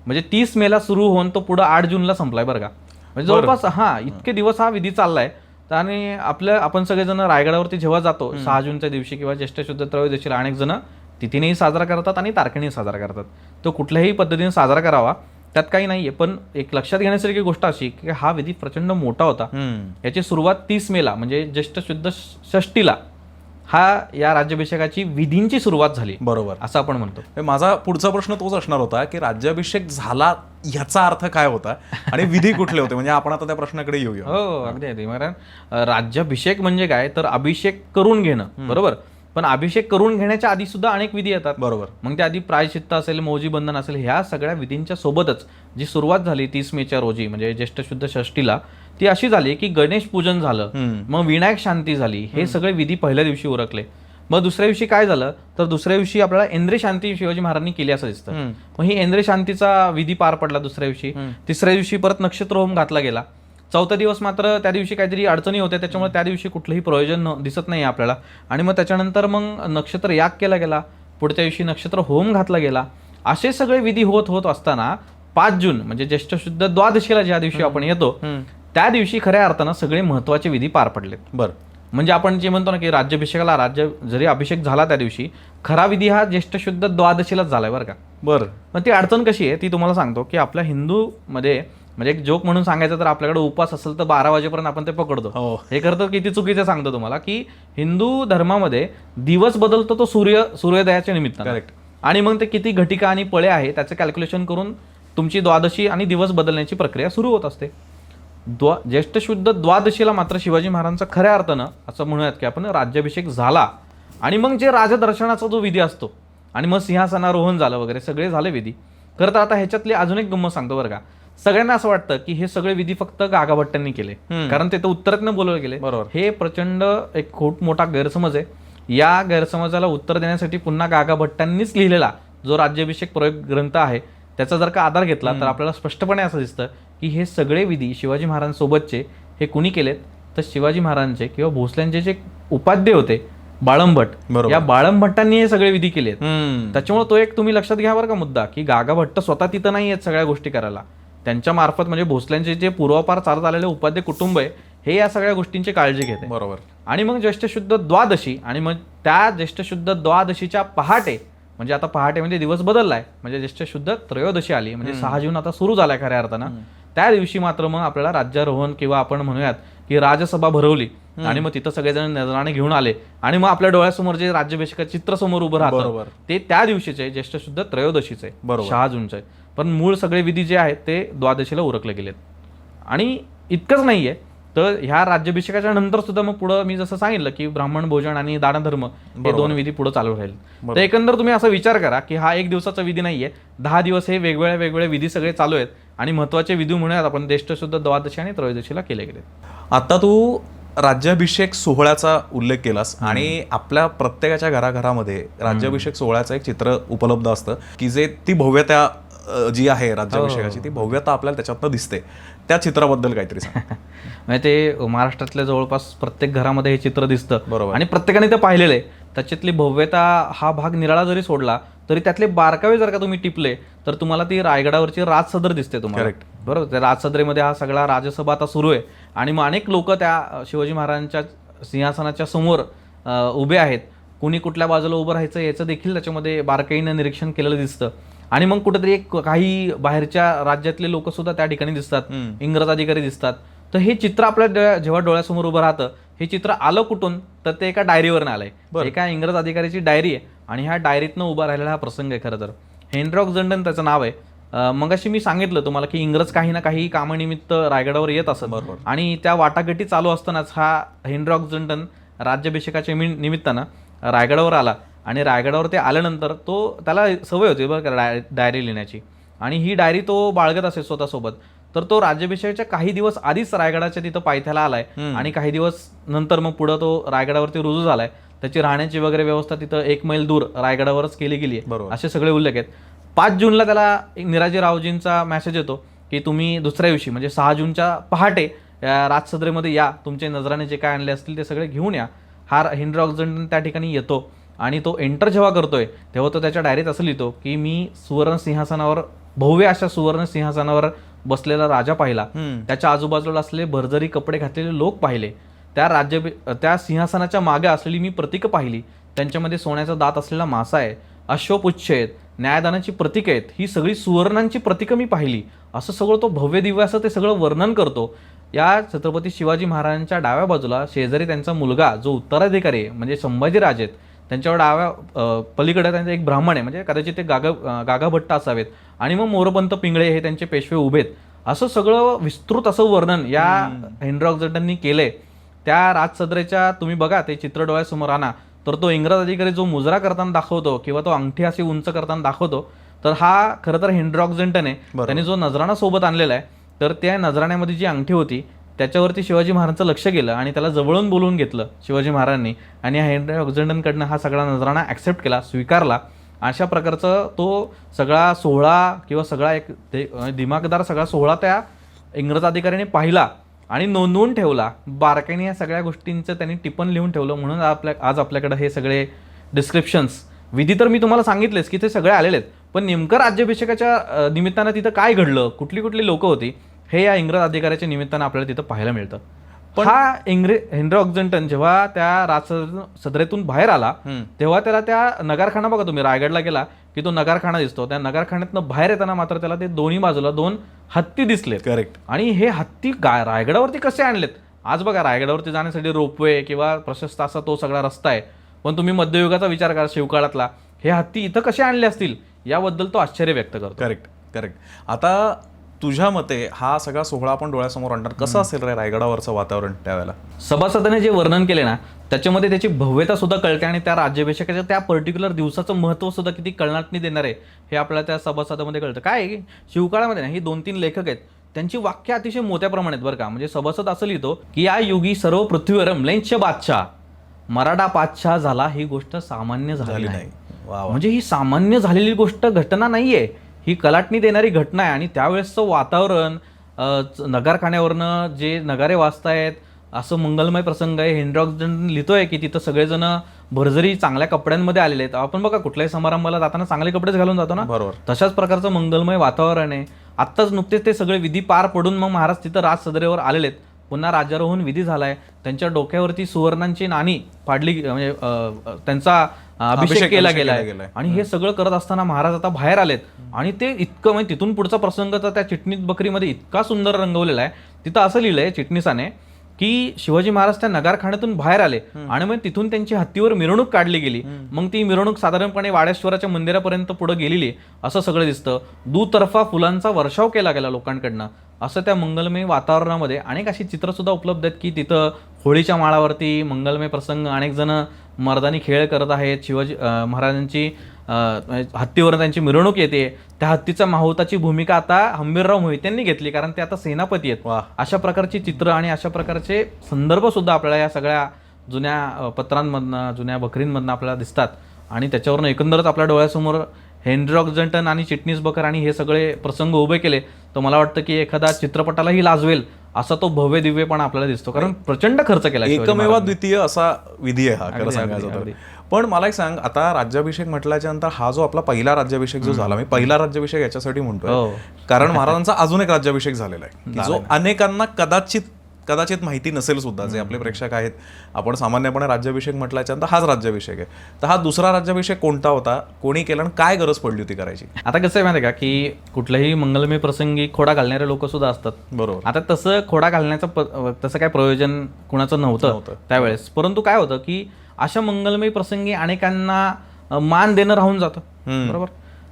म्हणजे 30 मेला सुरू होऊन तो पुढे 8 जूनला संपलाय बरं का. म्हणजे जवळपास इतके दिवस हा विधी चाललाय. आणि आपण सगळेजण रायगडावरती जेव्हा जातो 6 जूनच्या दिवशी किंवा ज्येष्ठ शुद्ध त्रयोदशीला अनेक जण तिथीनेही साजरा करतात आणि तारखेनेही साजरा करतात. तो कुठल्याही पद्धतीने साजरा करावा त्यात काही नाहीये. पण एक लक्षात घेण्यासारखी गोष्ट अशी की हा विधी प्रचंड मोठा होता. याची सुरुवात 30 मेला म्हणजे ज्येष्ठ शुद्ध षष्टीला हा या राज्याभिषेकाची विधींची सुरुवात झाली. बरोबर. असं आपण म्हणतो. माझा पुढचा प्रश्न तोच असणार होता की राज्याभिषेक झाला ह्याचा अर्थ काय होता आणि विधी कुठले होते, म्हणजे आपण आता त्या प्रश्नाकडे येऊया. हो अगदी. कारण राज्याभिषेक म्हणजे काय तर अभिषेक करून घेणं, बरोबर. पण अभिषेक करून घेण्याच्या आधी सुद्धा अनेक विधी येतात. बरोबर. मग त्या आधी प्रायश्चित्त असेल, मौजी बंधन असेल, ह्या सगळ्या विधींच्या सोबतच जी सुरुवात झाली 30 मेच्या रोजी म्हणजे ज्येष्ठ शुद्ध षष्टीला, ती अशी झाली की गणेश पूजन झालं, मग विनायक शांती झाली. हे सगळे विधी पहिल्या दिवशी उरकले. मग दुसऱ्या दिवशी काय झालं तर दुसऱ्या दिवशी आपल्याला इंद्रिय शांती शिवाजी महाराजांनी केली असं दिसतं. मग ही इंद्रिय शांतीचा विधी पार पडला दुसऱ्या दिवशी. तिसऱ्या दिवशी परत नक्षत्र होम घातला गेला. चौथा दिवस मात्र त्या दिवशी काहीतरी अडचणी होत्या त्याच्यामुळे त्या दिवशी कुठलंही प्रयोजन दिसत नाही आपल्याला. आणि मग त्याच्यानंतर मग नक्षत्र याग केला गेला, पुढच्या दिवशी नक्षत्र होम घातला गेला. असे सगळे विधी होत असताना 5 जून म्हणजे ज्येष्ठ शुद्ध द्वादशीला ज्या दिवशी आपण येतो त्या दिवशी खऱ्या अर्थानं सगळे महत्वाचे विधी पार पडलेत. बरं. म्हणजे आपण जे म्हणतो ना की राज्याभिषेकाला जरी अभिषेक झाला त्या दिवशी खरा विधी हा ज्येष्ठ शुद्ध द्वादशीलाच झालाय बरं का. बरं. मग ती अडचण कशी आहे ती तुम्हाला सांगतो की आपल्या हिंदूमध्ये म्हणजे एक जोक म्हणून सांगायचं तर आपल्याकडे उपवास असेल तर 12 वाजेपर्यंत आपण ते पकडतो. हो. हे करतो किती चुकीचं सांगतो तुम्हाला, की हिंदू धर्मामध्ये दिवस बदलतो तो सूर्योदयाच्या निमित्तानं. Correct. आणि मग ते किती घटिका आणि पळे आहे त्याचं कॅल्क्युलेशन करून तुमची द्वादशी आणि दिवस बदलण्याची प्रक्रिया सुरू होत असते. ज्येष्ठ शुद्ध द्वादशीला मात्र शिवाजी महाराजांचा खऱ्या अर्थानं असं म्हणूयात की आपण राज्याभिषेक झाला आणि मग जे राजदर्शनाचा जो विधी असतो आणि मग सिंहासनारोहण झालं वगैरे सगळे झाले विधी. खरं तर आता ह्याच्यातली अजून एक गंमत सांगतो बरं का. सगळ्यांना असं वाटतं की हे सगळे विधी फक्त गागाभट्टांनी केले, कारण ते तर उत्तरातनं बोलवले गेले. बरोबर. हे प्रचंड एक खूप मोठा गैरसमज आहे. या गैरसमजाला उत्तर देण्यासाठी पुन्हा गागाभट्टांनीच लिहिलेला जो राज्याभिषेक प्रयोग ग्रंथ आहे त्याचा जर का आधार घेतला तर आपल्याला स्पष्टपणे असं दिसतं की हे सगळे विधी शिवाजी महाराजांसोबतचे हे कुणी केलेत तर शिवाजी महाराजांचे किंवा भोसल्यांचे जे उपाध्ये होते बाळंभट, बरोबर. या बाळंभट्टांनी हे सगळे विधी केलेत. हम्म. त्याच्यामुळे तो एक तुम्ही लक्षात घ्या बरं का मुद्दा, की गागाभट्ट स्वतः तिथं नाही आहेत सगळ्या गोष्टी करायला. त्यांच्या मार्फत म्हणजे भोसल्यांचे जे पूर्वापार चालत आलेले उपाध्ये कुटुंब आहे हे या सगळ्या गोष्टींची काळजी घेते. बरोबर. आणि मग ज्येष्ठ शुद्ध द्वादशी आणि मग त्या ज्येष्ठ शुद्ध द्वादशीच्या पहाटे म्हणजे आता पहाटे म्हणजे दिवस बदललाय म्हणजे ज्येष्ठ शुद्ध त्रयोदशी आली म्हणजे 6 जून आता सुरू झालाय खऱ्या अर्थानं. त्या दिवशी मात्र मग आपल्याला राज्यारोहण किंवा आपण म्हणूयात की राजसभा भरवली आणि मग तिथं सगळेजण नजराणे घेऊन आले आणि मग आपल्या डोळ्यासमोर जे राज्याभिषेकाचं चित्र समोर उभं राहतं बरोबर. ते त्या दिवशीचे ज्येष्ठ शुद्ध त्रयोदशीचे बरोबर. 6 जूनचे. पण मूळ सगळे विधी जे आहेत ते द्वादशीला उरकले गेलेत. आणि इतकंच नाहीये तर ह्या राज्याभिषेकाच्या नंतर सुद्धा मग पुढं मी जसं सांगितलं की ब्राह्मण भोजन आणि दानधर्म हे 2 विधी पुढे चालू राहील. तर एकंदर तुम्ही असा विचार करा की हा 1 दिवसाचा विधी नाहीये, 10 दिवस हे वेगवेगळे विधी सगळे चालू आहेत आणि महत्वाचे विधी म्हणूयात आपण ज्येष्ठ शुद्ध द्वादशी आणि त्रयोदशीला केले गेले. आता तू राज्याभिषेक सोहळ्याचा उल्लेख केलास आणि आपल्या प्रत्येकाच्या घराघरामध्ये राज्याभिषेक सोहळ्याचं एक चित्र उपलब्ध असतं की जे ती भव्यता जी आहे राज्याभिषेकाची ती भव्यता आपल्याला त्याच्यातनं दिसते. त्या चित्राबद्दल काहीतरी सांग. म्हणजे ते महाराष्ट्रातल्या जवळपास प्रत्येक घरामध्ये हे चित्र दिसतं. बरोबर. आणि प्रत्येकाने ते पाहिलेलं आहे. त्याच्यातली भव्यता हा भाग निराळा जरी सोडला तरी त्यातले बारकावे जर का तुम्ही टिपले तर तुम्हाला ती रायगडावरची राजसदर दिसते तुम्हाला. Correct. बरोबर. त्या राजसदरेमध्ये हा सगळा राजसभा आता सुरू आहे आणि मग अनेक लोक त्या शिवाजी महाराजांच्या सिंहासनाच्या समोर उभे आहेत. कुणी कुठल्या बाजूला उभं राहायचं याचं देखील त्याच्यामध्ये बारकाईनं निरीक्षण केलेलं दिसतं. आणि मग कुठेतरी एक काही बाहेरच्या राज्यातले लोक सुद्धा त्या ठिकाणी दिसतात, इंग्रज अधिकारी दिसतात. तर हे चित्र आपल्या जेव्हा डोळ्यासमोर उभं राहतं हे चित्र आलं कुठून तर ते एका डायरीवरनं आलंय. एका इंग्रज अधिकाऱ्याची डायरी आहे आणि ह्या डायरीतनं उभा राहिलेला हा प्रसंग आहे. खरं तर हेनरी ऑक्झंडन त्याचं नाव आहे. मगाशी मी सांगितलं तुम्हाला की इंग्रज काही ना काही कामानिमित्त रायगडावर येत असत आणि त्या वाटाघाटी चालू असतानाच हा हेनरी ऑक्झंडन राज्याभिषेकाच्या निमित्तानं रायगडावर आला आणि रायगडावर ते आल्यानंतर त्याला सवय होती बरं का डायरी लिहिण्याची आणि ही डायरी तो बाळगत असे स्वतःसोबत. तर तो राज्याभिषेकाच्या काही दिवस आधीच रायगडाच्या तिथं पायथ्याला आलाय आणि काही दिवस नंतर मग पुढं तो रायगडावरती रुजू झालाय. त्याची राहण्याची वगैरे व्यवस्था तिथं 1 मैल दूर रायगडावरच केली गेली आहे असे सगळे उल्लेख आहेत. 5 जूनला त्याला निराजी रावजींचा मेसेज येतो की तुम्ही दुसऱ्या दिवशी म्हणजे 6 जूनच्या पहाटे राजसदरेमध्ये या, तुमचे नजराने जे काय आणले असतील ते सगळे घेऊन या. हा हेनरी ऑक्झंडन त्या ठिकाणी येतो आणि तो एंटर जेव्हा करतोय तेव्हा तो त्याच्या डायरीत असं लिहितो की मी सुवर्ण सिंहासनावर भव्य अशा सुवर्ण सिंहासनावर बसलेला राजा पाहिला, त्याच्या आजूबाजूला असलेले भरजरी कपडे घातलेले लोक पाहिले, त्या सिंहासनाच्या मागे असलेली मी प्रतीकं पाहिली, त्यांच्यामध्ये सोन्याचा दात असलेला मासा आहे, अश्वपुच्छ आहेत, न्यायदानाची प्रतीकं आहेत, ही सगळी सुवर्णांची प्रतीकं मी पाहिली. असं सगळं तो भव्य दिव्य असं ते सगळं वर्णन करतो. या छत्रपती शिवाजी महाराजांच्या डाव्या बाजूला शेजारी त्यांचा मुलगा जो उत्तराधिकारी आहे म्हणजे संभाजीराजे आहेत, त्यांच्यावर डाव्या पलीकडे त्यांचा एक ब्राह्मण आहे म्हणजे कदाचित ते गागाभट्ट असावेत आणि मग मोरपंत पिंगळे हे त्यांचे पेशवे उभेत. असं सगळं विस्तृत असं वर्णन या हेनरी ऑक्झंडननी केलंय. त्या राजसदरेच्या तुम्ही बघा ते चित्र डोळ्यासमोर आणा तर तो इंग्रज अधिकारी जो मुजरा करताना दाखवतो किंवा तो अंगठी अशी उंच करताना दाखवतो तर हा खरं तर हेनरी ऑक्झंडन आहे. त्याने जो नजराणा सोबत आणलेला आहे तर त्या नजराण्यामध्ये जी अंगठी होती त्याच्यावरती शिवाजी महाराजांचं लक्ष गेलं आणि त्याला जवळून बोलवून घेतलं शिवाजी महाराजांनी आणि हेनरी ऑक्झंडनकडनं हा सगळा नजराणा ॲक्सेप्ट केला, स्वीकारला. अशा प्रकारचं तो सगळा सोहळा किंवा सगळा एक दिमागदार सगळा सोहळा त्या इंग्रज अधिकाऱ्याने पाहिला आणि नोंदवून ठेवला. बारकाईने या सगळ्या गोष्टींचं त्यांनी टिपण लिहून ठेवलं. म्हणून आज आपल्याकडे हे सगळे डिस्क्रिप्शन्स विधी तर मी तुम्हाला सांगितलेच की ते सगळे आलेले आहेत, पण नेमकं राज्याभिषेकाच्या निमित्तानं तिथं काय घडलं, कुठली कुठली लोकं होती हे या इंग्रज अधिकाऱ्याच्या निमित्तानं आपल्याला तिथं पाहायला मिळतं. पण हा हेनरी ऑक्झंडन जेव्हा त्या राजसदरेतून बाहेर आला तेव्हा त्याला त्या नगारखाना बघा तुम्ही रायगडला गेला की तो नगारखाना दिसतो. त्या नगारखान्यातनं बाहेर येताना मात्र त्याला ते दोन्ही बाजूला 2 हत्ती दिसलेत. करेक्ट. आणि हे हत्ती रायगडावरती कसे आणलेत? आज बघा, रायगडावरती जाण्यासाठी रोपवे किंवा प्रशस्त असा तो सगळा रस्ता आहे, पण तुम्ही मध्ययुगाचा विचार करा, शिवकाळातला, हे हत्ती इथं कसे आणले असतील याबद्दल तो आश्चर्य व्यक्त करतो. करेक्ट. आता तुझ्या मते हा सगळा सोहळा आपण डोळ्यासमोर आणणार, कसं असेल रे रायगडावरचं वातावरण त्यावेळेला? सभासदाने जे वर्णन केले ना, त्याच्यामध्ये त्याची भव्यता सुद्धा कळते आणि त्या राज्याभिषेकाच्या त्या पर्टिक्युलर दिवसाचं महत्त्व सुद्धा किती कळनाटणी देणार आहे हे आपल्याला त्या सभासदामध्ये कळतं. काय आहे की शिवकाळामध्ये ना, ही 2-3 लेखक आहेत, त्यांची वाक्य अतिशय मोठ्या प्रमाणात बरं का. म्हणजे सभासद असं लिहितो की या युगी सर्व पृथ्वीवर म्लेच्छ बादशाह मराठा पातशाह झाला, ही गोष्ट सामान्य झाली नाही. म्हणजे ही सामान्य झालेली गोष्ट घटना नाहीये, ही कलाटणी देणारी घटना आहे. आणि त्यावेळेसचं वातावरण, नगारखान्यावरनं जे नगारे वाजतायत, असं मंगलमय प्रसंग आहे. हेनरी ऑक्झन लिहितोय की तिथं सगळेजण भरजरी चांगल्या कपड्यांमध्ये आलेले आहेत. आपण बघा कुठल्याही समारंभाला जाताना चांगले कपडेच घालून जातो ना, बरोबर. तशाच प्रकारचं मंगलमय वातावरण आहे. आत्ताच नुकतेच ते सगळे विधी पार पडून मग महाराज तिथं राजसदरेवर आलेले आहेत. पुन्हा राज्यारोहण विधी झालाय, त्यांच्या डोक्यावरती सुवर्णांची नाणी पाडली, म्हणजे त्यांचा अभिषेक केला गेलाय. आणि हे सगळं करत असताना महाराज आता बाहेर आलेत आणि ते इतकं, म्हणजे तिथून पुढचा प्रसंग तर त्या चिटणीस बकरीमध्ये इतका सुंदर रंगवलेला आहे. तिथं असं लिहिलंय चिटणीसाने की शिवाजी महाराज त्या नगारखान्यातून बाहेर आले आणि मग तिथून त्यांची हत्तीवर मिरवणूक काढली गेली. मग ती मिरवणूक साधारणपणे वाडेश्वराच्या मंदिरापर्यंत पुढे गेलेली, असं सगळं दिसतं. दुतर्फा फुलांचा वर्षाव केला गेला लोकांकडनं. असं त्या मंगलमय वातावरणामध्ये अनेक अशी चित्र सुद्धा उपलब्ध आहेत की तिथं होळीच्या माळावरती मंगलमय प्रसंग, अनेक जण मर्दानी खेळ करत आहेत. शिवाजी महाराजांची हत्तीवर त्यांची मिरवणूक येते. त्या हत्तीच्या माहुताची भूमिका आता हंबीरराव मोहित्यांनी घेतली, कारण ते आता सेनापती आहेत. अशा प्रकारची चित्र आणि अशा प्रकारचे संदर्भ सुद्धा आपल्याला या सगळ्या जुन्या पत्रांमधनं, जुन्या बकरींमधनं आपल्याला दिसतात. आणि त्याच्यावरनं एकंदरच आपल्या डोळ्यासमोर हेनरी ऑक्झन आणि चिटणीस बकर आणि हे सगळे प्रसंग उभे केले तर मला वाटतं की एखादा चित्रपटालाही लाजवेल असा तो भव्य दिव्यपणा आपल्याला दिसतो, कारण प्रचंड खर्च केला. एकमेव द्वितीय असा विधी आहे हा, खरं सांगायचं तर. पण मला एक सांग, आता राज्याभिषेक म्हटल्याच्या नंतर हा जो आपला पहिला राज्याभिषेक जो झाला, मी पहिला राज्याभिषेक याच्यासाठी म्हणतोय कारण महाराजांचा अजून एक राज्याभिषेक झालेला आहे जो अनेकांना कदाचित माहिती नसेल सुद्धा, जे आपले प्रेक्षक आहेत. आपण सामान्यपणे राज्याभिषेक म्हटल्याच्या नंतर हाच राज्याभिषेक आहे, तर हा दुसरा राज्याभिषेक कोणता होता, कोणी केला आणि काय गरज पडली होती करायची? आता कसं आहे माहिती आहे का की कुठल्याही मंगलमय प्रसंगी खोडा घालणारे लोक सुद्धा असतात. बरोबर. आता तसं खोडा घालण्याचं तसं काय प्रयोजन कुणाचं नव्हतं त्यावेळेस, परंतु काय होतं की अशा मंगलमय प्रसंगी अनेकांना मान देणं राहून जातं. बरोबर.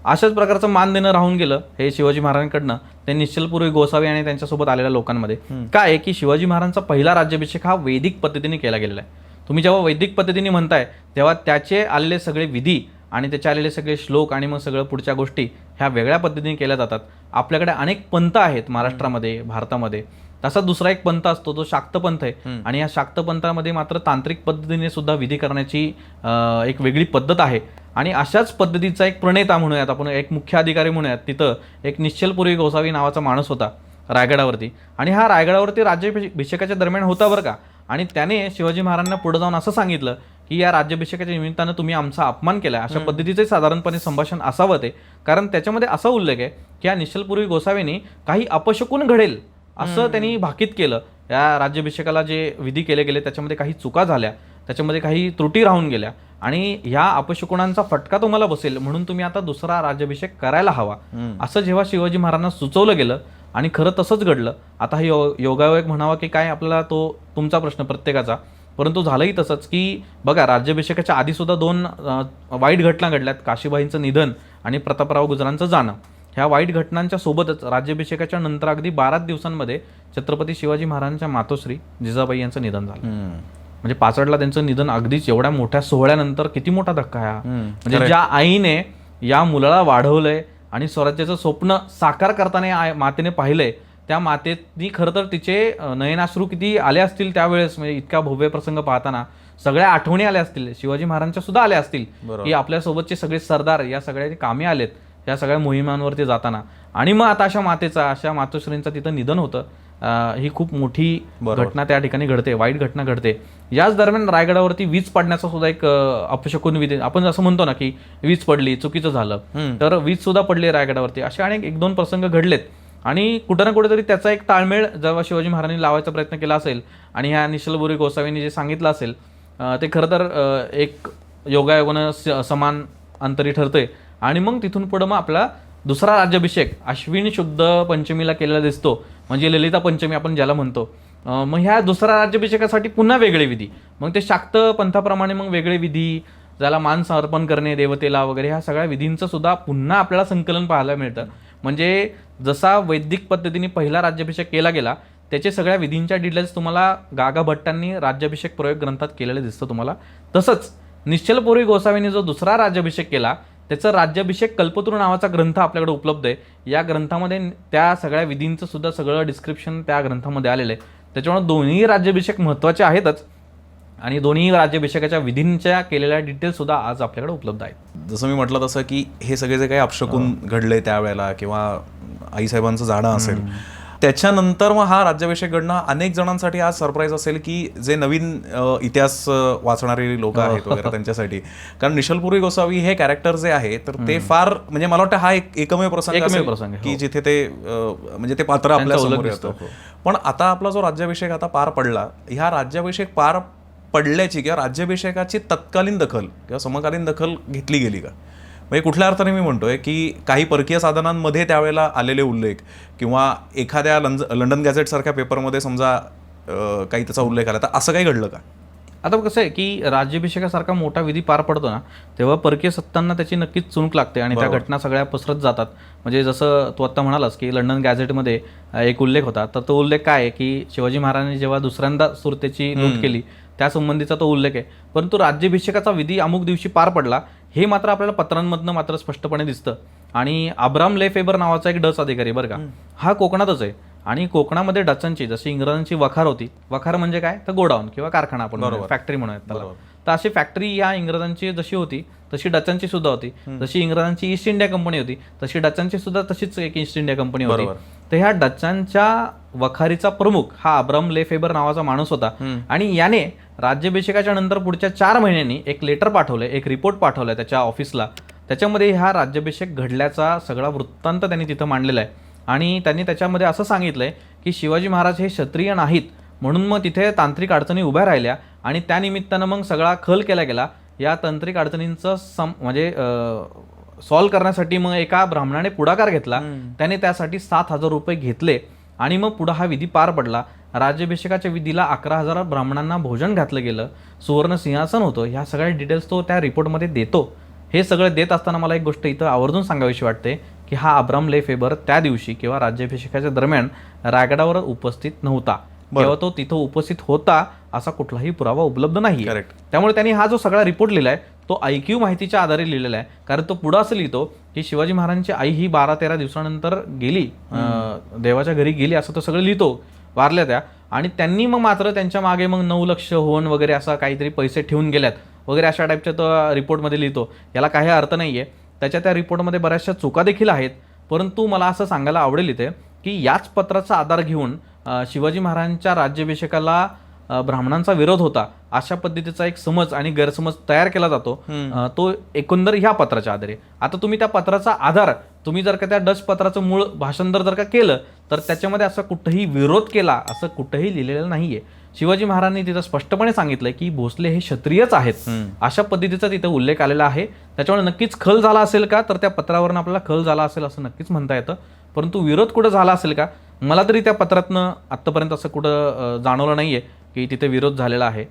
अशाच प्रकारचं मान देणं राहून गेलं हे शिवाजी महाराजांकडनं ते निश्चलपूर्वी गोसावी आणि त्यांच्यासोबत आलेल्या लोकांमध्ये. काय आहे की शिवाजी महाराजांचा पहिला राज्याभिषेक हा वैदिक पद्धतीने केला गेलेला आहे. तुम्ही जेव्हा वैदिक पद्धतीने म्हणताय तेव्हा त्याचे आलेले सगळे विधी आणि त्याचे आलेले सगळे श्लोक आणि मग सगळं पुढच्या गोष्टी ह्या वेगळ्या पद्धतीने केल्या जातात. आपल्याकडे अनेक पंथ आहेत महाराष्ट्रामध्ये, भारतामध्ये. तसा दुसरा एक पंथ असतो तो शाक्त पंथ आहे, आणि या शाक्त पंथामध्ये मात्र तांत्रिक पद्धतीने सुद्धा विधी करण्याची एक वेगळी पद्धत आहे. आणि अशाच पद्धतीचा एक प्रणेता म्हणूयात आपण, एक मुख्य अधिकारी म्हणूयात, तिथं एक निश्चलपूर्वी गोसावी नावाचा माणूस होता रायगडावरती. आणि हा रायगडावरती राज्याभिषेकाच्या दरम्यान होता बरं का. आणि त्याने शिवाजी महाराजांना पुढे जाऊन असं सांगितलं की या राज्याभिषेकाच्या निमित्तानं तुम्ही आमचा अपमान केला. अशा पद्धतीचे साधारणपणे संभाषण असावं ते, कारण त्याच्यामध्ये असा उल्लेख आहे की या निश्चलपूर्वी गोसावींनी काही अपशकुन घडेल असं त्यांनी भाकीत केलं. या राज्याभिषेकाला जे विधी केले गेले त्याच्यामध्ये काही चुका झाल्या, त्याच्यामध्ये काही त्रुटी राहून गेल्या आणि ह्या अपशकुनांचा फटका तुम्हाला बसेल, म्हणून तुम्ही आता दुसरा राज्याभिषेक करायला हवा, असं जेव्हा शिवाजी महाराजांना सुचवलं गेलं आणि खरं तसंच घडलं. आता हे योगायोग म्हणावा की काय आपल्याला तो तुमचा प्रश्न प्रत्येकाचा, परंतु झालंही तसंच की बघा राज्याभिषेकाच्या आधी सुद्धा 2 वाईट घटना घडल्यात. काशीबाईंचं निधन आणि प्रतापराव गुजरांचं जाणं. ह्या वाईट घटनांच्या सोबतच राज्याभिषेकाच्या नंतर अगदी 12 दिवसांमध्ये छत्रपती शिवाजी महाराजांच्या मातोश्री जिजाबाई यांचं निधन झालं. म्हणजे पाचडला त्यांचं निधन अगदीच एवढ्या मोठ्या सोहळ्यानंतर किती मोठा धक्का हा. म्हणजे ज्या आईने या मुलाला वाढवलंय आणि स्वराज्याचं स्वप्न साकार करताना मातेने पाहिलंय, त्या मातेनी खरं तर तिचे नयनाश्रू किती आले असतील त्यावेळेस. म्हणजे इतका भव्य प्रसंग पाहताना सगळ्या आठवणी आल्या असतील, शिवाजी महाराजांच्या सुद्धा आल्या असतील की आपल्यासोबतचे सगळे सरदार या सगळ्या कामी आलेत या सगळ्या मोहिमांवरती जाताना. आणि मग आता अशा मातोश्रींचं तिथं निधन होतं. ही खूप मोठी घटना त्या ठिकाणी घडते, वाईट घटना घडते. याच दरम्यान रायगडावरती वीज पडण्याचा सुद्धा एक अपशकुन विधी, आपण असं म्हणतो ना की वीज पडली, चुकीचं झालं, तर वीज सुद्धा पडली रायगडावरती. असे अनेक 1-2 प्रसंग घडलेत. आणि कुठं ना कुठेतरी त्याचा एक ताळमेळ जेव्हा शिवाजी महाराजांनी लावायचा प्रयत्न केला असेल आणि ह्या निश्चलपूर्वी गोसावींनी जे सांगितलं असेल ते खरं तर एक योगायोगानं समान अंतरी ठरतंय आणि मग तिथून पुढं मग आपला दुसरा राज्याभिषेक अश्विन शुद्ध पंचमीला केलेला दिसतो, म्हणजे ललिता पंचमी आपण ज्याला म्हणतो. मग ह्या दुसऱ्या राज्याभिषेकासाठी पुन्हा वेगळे विधी, मग ते शाक्त पंथाप्रमाणे मग वेगळे विधी, ज्याला मान समर्पण करणे देवतेला वगैरे, ह्या सगळ्या विधींचं सुद्धा पुन्हा आपल्याला संकलन पाहायला मिळतं. म्हणजे जसा वैदिक पद्धतीने पहिला राज्याभिषेक केला गेला त्याचे सगळ्या विधींच्या डिटेल्स तुम्हाला गागा भट्टांनी राज्याभिषेक प्रयोग ग्रंथात केलेलं दिसतं तुम्हाला. तसंच निश्चलपूर्वी गोसावींनी जो दुसरा राज्याभिषेक केला त्याचं राज्याभिषेक कल्पतरू नावाचा ग्रंथ आपल्याकडे उपलब्ध आहे. या ग्रंथामध्ये त्या सगळ्या विधींचं सुद्धा सगळं डिस्क्रिप्शन त्या ग्रंथामध्ये आलेलं आहे. त्याच्यामुळे दोन्ही राज्याभिषेक महत्त्वाचे आहेतच आणि दोन्ही राज्याभिषेकाच्या विधींच्या केलेल्या डिटेल्स सुद्धा आज आपल्याकडे उपलब्ध आहेत. जसं मी म्हटलं तसं की हे सगळे जे काही अपशकून घडले त्यावेळेला किंवा आईसाहेबांचं जाणं असेल त्याच्यानंतर मग हा राज्याभिषेक घडणं अनेक जणांसाठी आज सरप्राईज असेल की जे नवीन इतिहास वाचणारी लोक आहेत वगैरे त्यांच्यासाठी. कारण निश्चलपूर्वी गोसावी हे कॅरेक्टर जे आहे तर ते फार म्हणजे मला वाटतं हा एक एकमेव प्रसंग की जिथे ते म्हणजे ते पात्र आपल्या समोर येतं. पण आता आपला जो राज्याभिषेक आता पार पडला, ह्या राज्याभिषेक पार पडल्याची किंवा राज्याभिषेकाची तत्कालीन दखल किंवा समकालीन दखल घेतली गेली का? म्हणजे कुठल्या अर्थाने मी म्हणतोय की काही परकीय साधनांमध्ये त्यावेळेला आलेले उल्लेख किंवा एखाद्या लंडन गॅझेट सारख्या पेपरमध्ये समजा काही त्याचा उल्लेख आला, तर असं काही घडलं का? आता कसं आहे की राज्याभिषेकासारखा मोठा विधी पार पडतो ना तेव्हा परकीय सत्तांना त्याची नक्कीच चुणूक लागते आणि त्या घटना सगळ्या पसरत जातात. म्हणजे जसं तू आत्ता म्हणालास की लंडन गॅझेटमध्ये एक उल्लेख होता, तर तो उल्लेख काय आहे की शिवाजी महाराजांनी जेव्हा दुसऱ्यांदा सुरतेची लूट केली त्या संबंधीचा तो उल्लेख आहे. परंतु राज्याभिषेकाचा विधी अमुक दिवशी पार पडला हे मात्र आपल्याला पत्रांमधनं मात्र स्पष्टपणे दिसतं. आणि अब्राम लेफेबर नावाचा एक डच अधिकारी बरं का, हा कोकणातच आहे आणि कोकणामध्ये डचांची जशी इंग्रजांची वखार होती, वखार म्हणजे काय तर गोडाऊन किंवा कारखाना आपण फॅक्टरी म्हणूयात त्याला, तर अशी फॅक्टरी या इंग्रजांची जशी होती तशी डचांची सुद्धा होती. जशी इंग्रजांची ईस्ट इंडिया कंपनी होती तशी डचांची सुद्धा तशीच एक ईस्ट इंडिया कंपनी होती. तर ह्या डचांच्या वखारीचा प्रमुख हा अब्राम लेफेबर नावाचा माणूस होता आणि याने राज्याभिषेकाच्या नंतर पुढच्या 4 महिन्यांनी एक लेटर पाठवलंय, एक रिपोर्ट पाठवलाय त्याच्या ऑफिसला. त्याच्यामध्ये हा राज्याभिषेक घडल्याचा सगळा वृत्तांत त्यांनी तिथं मांडलेला आहे आणि त्यांनी त्याच्यामध्ये असं सांगितलंय की शिवाजी महाराज हे क्षत्रिय नाहीत म्हणून मग तिथे तांत्रिक अडचणी उभ्या राहिल्या आणि त्यानिमित्तानं मग सगळा खल केला गेला. या तांत्रिक अडचणींचं म्हणजे सॉल्व्ह करण्यासाठी मग एका ब्राह्मणाने पुढाकार घेतला. त्याने त्यासाठी 7,000 रुपये घेतले आणि मग पुढं हा विधी पार पडला. राज्याभिषेकाच्या विधीला 11,000 ब्राह्मणांना भोजन घातलं गेलं, सुवर्ण सिंहासन होतं. ह्या सगळ्या डिटेल्स तो त्या रिपोर्टमध्ये देतो. हे सगळं देत असताना मला एक गोष्ट इथं आवर्जून सांगावीशी वाटते की हा अब्राम लेफेबर त्या दिवशी किंवा राज्याभिषेकाच्या दरम्यान रायगडावर उपस्थित नव्हता. तेव्हा तो तिथं उपस्थित होता असा कुठलाही पुरावा उपलब्ध नाही. त्यामुळे त्यांनी हा जो सगळा रिपोर्ट लिहिलाय तो ऐकीव माहितीच्या आधारे लिहिलेला आहे. कारण तो पुढं असं लिहितो की शिवाजी महाराजांची आई ही 12-13 दिवसानंतर गेली, देवाच्या घरी गेली असं तो सगळं लिहितो, वारल्या त्या. आणि त्यांनी मग मात्र त्यांच्या मागे मग 9 लक्ष होऊन वगैरे असं काहीतरी पैसे ठेवून गेल्यात वगैरे अशा टाईपच्या तो रिपोर्टमध्ये लिहितो. याला काही अर्थ नाही आहे. त्याच्या त्या रिपोर्टमध्ये बऱ्याचशा चुका देखील आहेत. परंतु मला असं सांगायला आवडेल इथे की याच पत्राचा आधार घेऊन शिवाजी महाराजांच्या राज्याभिषेकाला ब्राह्मणांचा विरोध होता अशा पद्धतीचा एक समज आणि गैरसमज तयार केला जातो. तो एकंदर ह्या पत्राच्या आधारे. आता तुम्ही त्या पत्राचा आधार तुम्ही जर का त्या डच पत्राचं मूळ भाषांतर जर का केलं तर त्याच्यामध्ये असं कुठंही विरोध केला असं कुठंही लिहिलेलं नाहीये. शिवाजी महाराजांनी तिथं स्पष्टपणे सांगितलंय की भोसले हे क्षत्रियच आहेत अशा पद्धतीचा तिथं उल्लेख आलेला आहे. त्याच्यामुळे नक्कीच खल झाला असेल का तर त्या पत्रावरून आपल्याला खल झाला असेल असं नक्कीच म्हणता येतं. परंतु विरोध कुठं झाला असेल का, मला तरी त्या पत्रातनं आत्तापर्यंत असं कुठं जाणवलं नाहीये की तिथे विरोध झालेला आहे.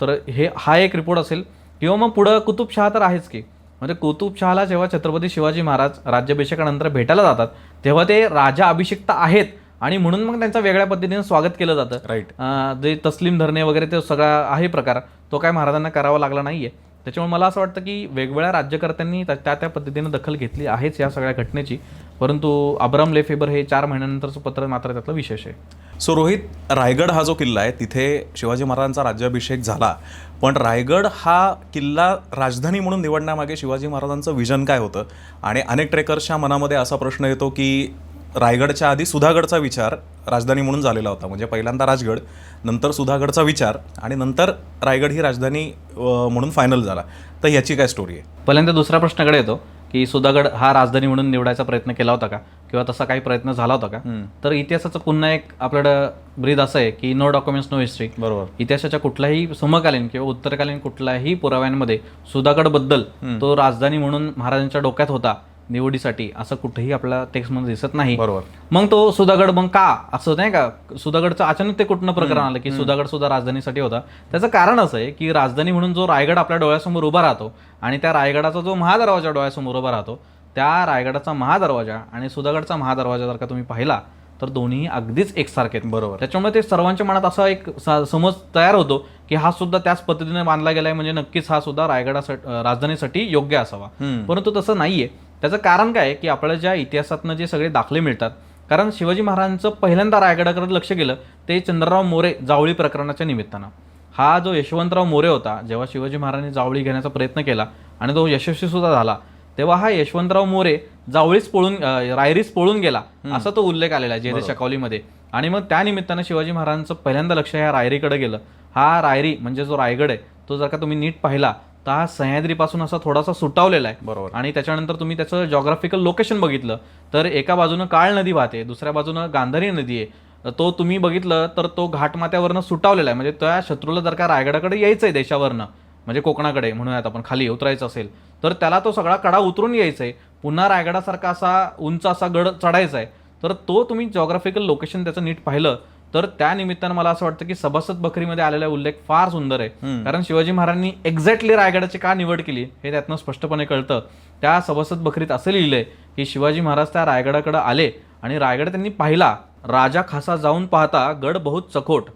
तर हा एक रिपोर्ट असेल. किंवा मग पुढं कुतुबशहा तर आहेच की, म्हणजे कुतुबशहाला जेव्हा छत्रपती शिवाजी महाराज राज्याभिषेकानंतर भेटायला जातात तेव्हा ते राजा अभिषिक्त आहेत आणि म्हणून मग त्यांचं वेगळ्या पद्धतीने स्वागत केलं जातं. जे तस्लीम धरणे वगैरे ते सगळा आहे प्रकार, तो काय महाराजांना करावा लागला नाहीये. त्याच्यामुळे मला असं वाटतं की वेगवेगळ्या राज्यकर्त्यांनी त्या पद्धतीने दखल घेतली आहेच या सगळ्या घटनेची. परंतु अब्राम लेफेबर हे 4 महिन्यानंतरचं पत्र मात्र त्यातलं विशेष आहे. सो रोहित, रायगड हा जो किल्ला आहे तिथे शिवाजी महाराजांचा राज्याभिषेक झाला, पण रायगड हा किल्ला राजधानी म्हणून निवडण्यामागे शिवाजी महाराजांचं विजन काय होतं? आणि अनेक ट्रेकर्सच्या मनामध्ये असा प्रश्न येतो की रायगडच्या आधी सुधागडचा विचार राजधानी म्हणून झालेला होता. म्हणजे पहिल्यांदा राजगड, नंतर सुधागडचा विचार आणि नंतर रायगड ही राजधानी म्हणून फायनल झाला. तर याची काय स्टोरी आहे? पहिल्यांदा दुसऱ्या प्रश्नाकडे येतो की सुधागड हा राजधानी म्हणून निवडायचा प्रयत्न केला होता का, किंवा तसा काही प्रयत्न झाला होता का? तर इतिहासाचं पुन्हा एक आपल्याकडं ब्रीद असं आहे की नो डॉक्युमेंट्स नो हिस्ट्री. बरोबर. इतिहासाच्या कुठल्याही समकालीन किंवा उत्तरकालीन कुठल्याही पुराव्यांमध्ये सुधागडबद्दल तो राजधानी म्हणून महाराजांच्या डोक्यात होता निवडीसाठी असं कुठेही आपल्या टेक्स्टमध्ये दिसत नाही. बरोबर. मग तो सुधागड मग का असं नाही का, सुधागडचं अचानक ते कुठनं प्रकरण आलं की सुधागड सुद्धा राजधानीसाठी होता. त्याचं कारण असं आहे की राजधानी म्हणून जो रायगड आपल्या डोळ्यासमोर उभा राहतो आणि त्या रायगडाचा जो महादरवाजा डोळ्यासमोर उभा राहतो, त्या रायगडाचा महादरवाजा आणि सुधागडचा महादरवाजा जर का तुम्ही पाहिला तर दोन्ही अगदीच एकसारखे आहेत. बरोबर. त्याच्यामुळे ते सर्वांच्या मनात असा एक समज तयार होतो की हा सुद्धा त्याच पद्धतीने बांधला गेलाय, म्हणजे नक्कीच हा सुद्धा रायगडासाठी राजधानीसाठी योग्य असावा. परंतु तसं नाहीये. त्याचं कारण काय की आपल्या ज्या इतिहासातनं जे सगळे दाखले मिळतात, कारण शिवाजी महाराजांचं पहिल्यांदा रायगडाकडे लक्ष गेलं ते चंद्रराव मोरे जावळी प्रकरणाच्या निमित्तानं. हा जो यशवंतराव मोरे होता, जेव्हा शिवाजी महाराजांनी जावळी घेण्याचा प्रयत्न केला आणि तो यशस्वी सुद्धा झाला, तेव्हा हा यशवंतराव मोरे रायरीस पळून गेला असा तो उल्लेख आलेला आहे जयदेश शकावलीमध्ये. आणि मग त्या निमित्तानं शिवाजी महाराजांचं पहिल्यांदा लक्ष ह्या रायरीकडे गेलं. हा रायरी म्हणजे जो रायगड आहे तो जर का तुम्ही नीट पाहिला तर हा सह्याद्रीपासून असा थोडासा सुटावलेला आहे. बरोबर. आणि त्याच्यानंतर तुम्ही त्याचं जॉग्राफिकल लोकेशन बघितलं तर एका बाजूनं काळ नदी वाहते, दुसऱ्या बाजूनं गांधारी नदी आहे. तो तुम्ही बघितलं तर तो घाटमाथ्यावरनं सुटावलेला आहे. म्हणजे त्या शत्रूला जर का रायगडाकडे यायचं आहे देशावरनं, म्हणजे कोकणाकडे म्हणूयात आपण, खाली उतरायचं असेल तर त्याला तो सगळा कडा उतरून यायचा आहे, पुन्हा रायगडासारखा असा उंच असा गड चढायचा आहे. तर तो तुम्ही जॉग्राफिकल लोकेशन त्याचं नीट पाहिलं तर त्या निमित्तानं मला असं वाटतं की सभासद बकरीमध्ये आलेला उल्लेख फार सुंदर आहे. कारण शिवाजी महाराजांनी एक्झॅक्टली रायगडाची का निवड केली हे त्यातनं स्पष्टपणे कळतं. त्या सभासद बकरीत असं लिहिलंय की शिवाजी महाराज त्या रायगडाकडे आले आणि रायगड त्यांनी पाहिला. राजा खासा जाऊन पाहता गड बहुत चकोट,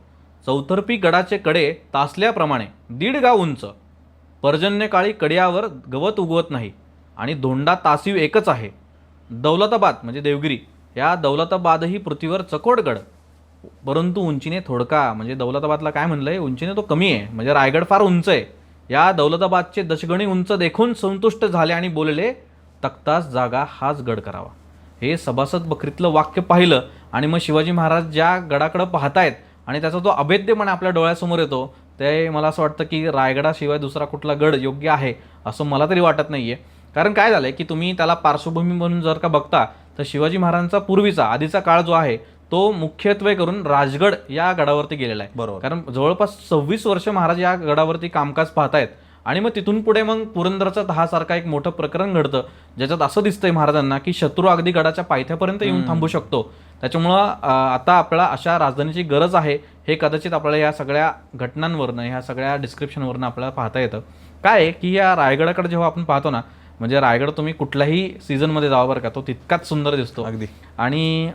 चौतर्फी गडाचे कडे तासल्याप्रमाणे 1.5 गाव उंच, पर्जन्यकाळी कड्यावर गवत उगवत नाही आणि धोंडा तासीव एकच आहे. दौलताबाद म्हणजे देवगिरी, या दौलताबादही पृथ्वीवर चकोट गड, परंतु उंचीने थोडका. म्हणजे दौलताबादला काय म्हणलंय, उंचीने तो कमी आहे, म्हणजे रायगड फार उंच आहे. या दौलताबादचे दशगणी उंच देखून संतुष्ट झाले आणि बोलले तक्तास जागा हाच गड करावा. हे सभासद बकरीतलं वाक्य पाहिलं आणि मग शिवाजी महाराज ज्या गडाकडे पाहतायत आणि त्याचा जो अभेद्यपणा आपल्या डोळ्यासमोर येतो, ते मला असं वाटतं की रायगडाशिवाय दुसरा कुठला गड योग्य आहे असं मला तरी वाटत नाहीये. कारण काय झालंय की तुम्ही त्याला पार्श्वभूमी म्हणून जर का बघता तर शिवाजी महाराजांचा पूर्वीचा आधीचा काळ जो आहे तो मुख्यत्वे करून राजगड या गडावरती गेलेला आहे. बरोबर. कारण जवळपास 26 वर्ष महाराज या गडावरती कामकाज पाहतायत आणि मग तिथून पुढे मग पुरंदरचा तहासारखा एक मोठं प्रकरण घडतं ज्याच्यात असं दिसतंय महाराजांना की शत्रू अगदी गडाच्या पायथ्यापर्यंत येऊन थांबू शकतो. त्याच्यामुळं आता आपल्याला अशा राजधानीची गरज आहे हे कदाचित आपल्याला या सगळ्या घटनांवरनं, ह्या सगळ्या डिस्क्रिप्शनवरनं आपल्याला पाहता येतं. काय आहे की या रायगडाकडे जेव्हा आपण पाहतो ना, म्हणजे रायगड तुम्ही कुठल्याही सीझनमध्ये जावा बरं का, तो तितकाच सुंदर दिसतो अगदी. आणि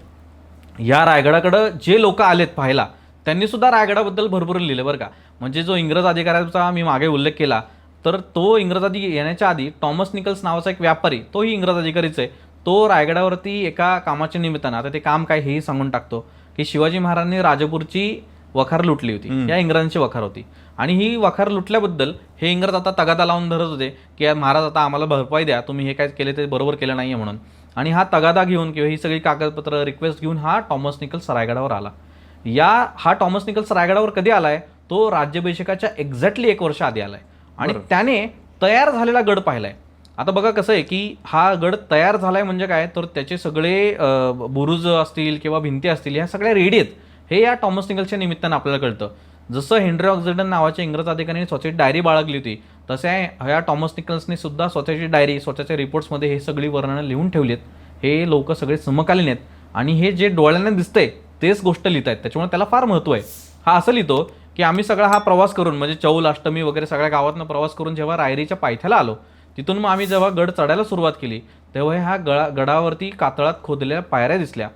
या रायगडाकडं जे लोक आलेत पाहायला त्यांनी सुद्धा रायगडाबद्दल भरपूर लिहिलं बरं का. म्हणजे जो इंग्रज अधिकाऱ्याचा मी मागे उल्लेख केला तर तो इंग्रज अधिकारी येण्याच्या आधी टॉमस निकल्स नावाचा एक व्यापारी, तोही इंग्रज अधिकारीच आहे, तो रायगडावरती एका कामाच्या निमित्तानं, आता ते काम काय हेही सांगून टाकतो, की शिवाजी महाराजांनी राजापूरची वखार लुटली होती. या इंग्रजांची वखार होती आणि ही वखार लुटल्याबद्दल हे इंग्रज आता तगादा लावून धरत होते की महाराज आता आम्हाला भरपाई द्या, तुम्ही हे काय केले ते बरोबर केलं नाहीये म्हणून. आणि हा तगादा घेऊन किंवा ही सगळी कागदपत्र रिक्वेस्ट घेऊन हा टॉमस निकल्स रायगडावर आला. हा टॉमस निकल्स रायगडावर कधी आलाय, तो राज्याभिषेकाच्या एक्झॅक्टली 1 वर्ष आधी आलाय आणि त्याने तयार झालेला गड पाहिलाय. आता बघा कसं आहे की हा गड तयार झालाय म्हणजे काय, तर त्याचे सगळे बुरुज असतील किंवा भिंती असतील ह्या सगळ्या रेडी आहेत हे या टॉमस निकल्सच्या निमित्तानं आपल्याला कळतं. जसं हेनरी ऑक्झिडन नावाच्या इंग्रज अधिकाऱ्याने स्वतःची डायरी बाळगली होती, तसे ह्या टॉमस निकल्सने सुद्धा स्वतःची डायरी, स्वतःच्या रिपोर्ट्समध्ये हे सगळी वर्णनं लिहून ठेवली आहेत. हे लोक सगळे समकालीन आहेत आणि हे जे डोळ्यांना दिसतंय तेच गोष्ट लिहित आहेत, त्याच्यामुळे त्याला फार महत्त्व आहे. हा असं लिहितो की आम्ही सगळा हा प्रवास करून, म्हणजे चौल, अष्टमी वगैरे सगळ्या गावातनं प्रवास करून जेव्हा रायरीच्या पायथ्याला आलो, तिथून मग आम्ही जेव्हा गड चढायला सुरुवात केली तेव्हा ह्या गडावरती कातळात खोदलेल्या पायऱ्या दिसल्या.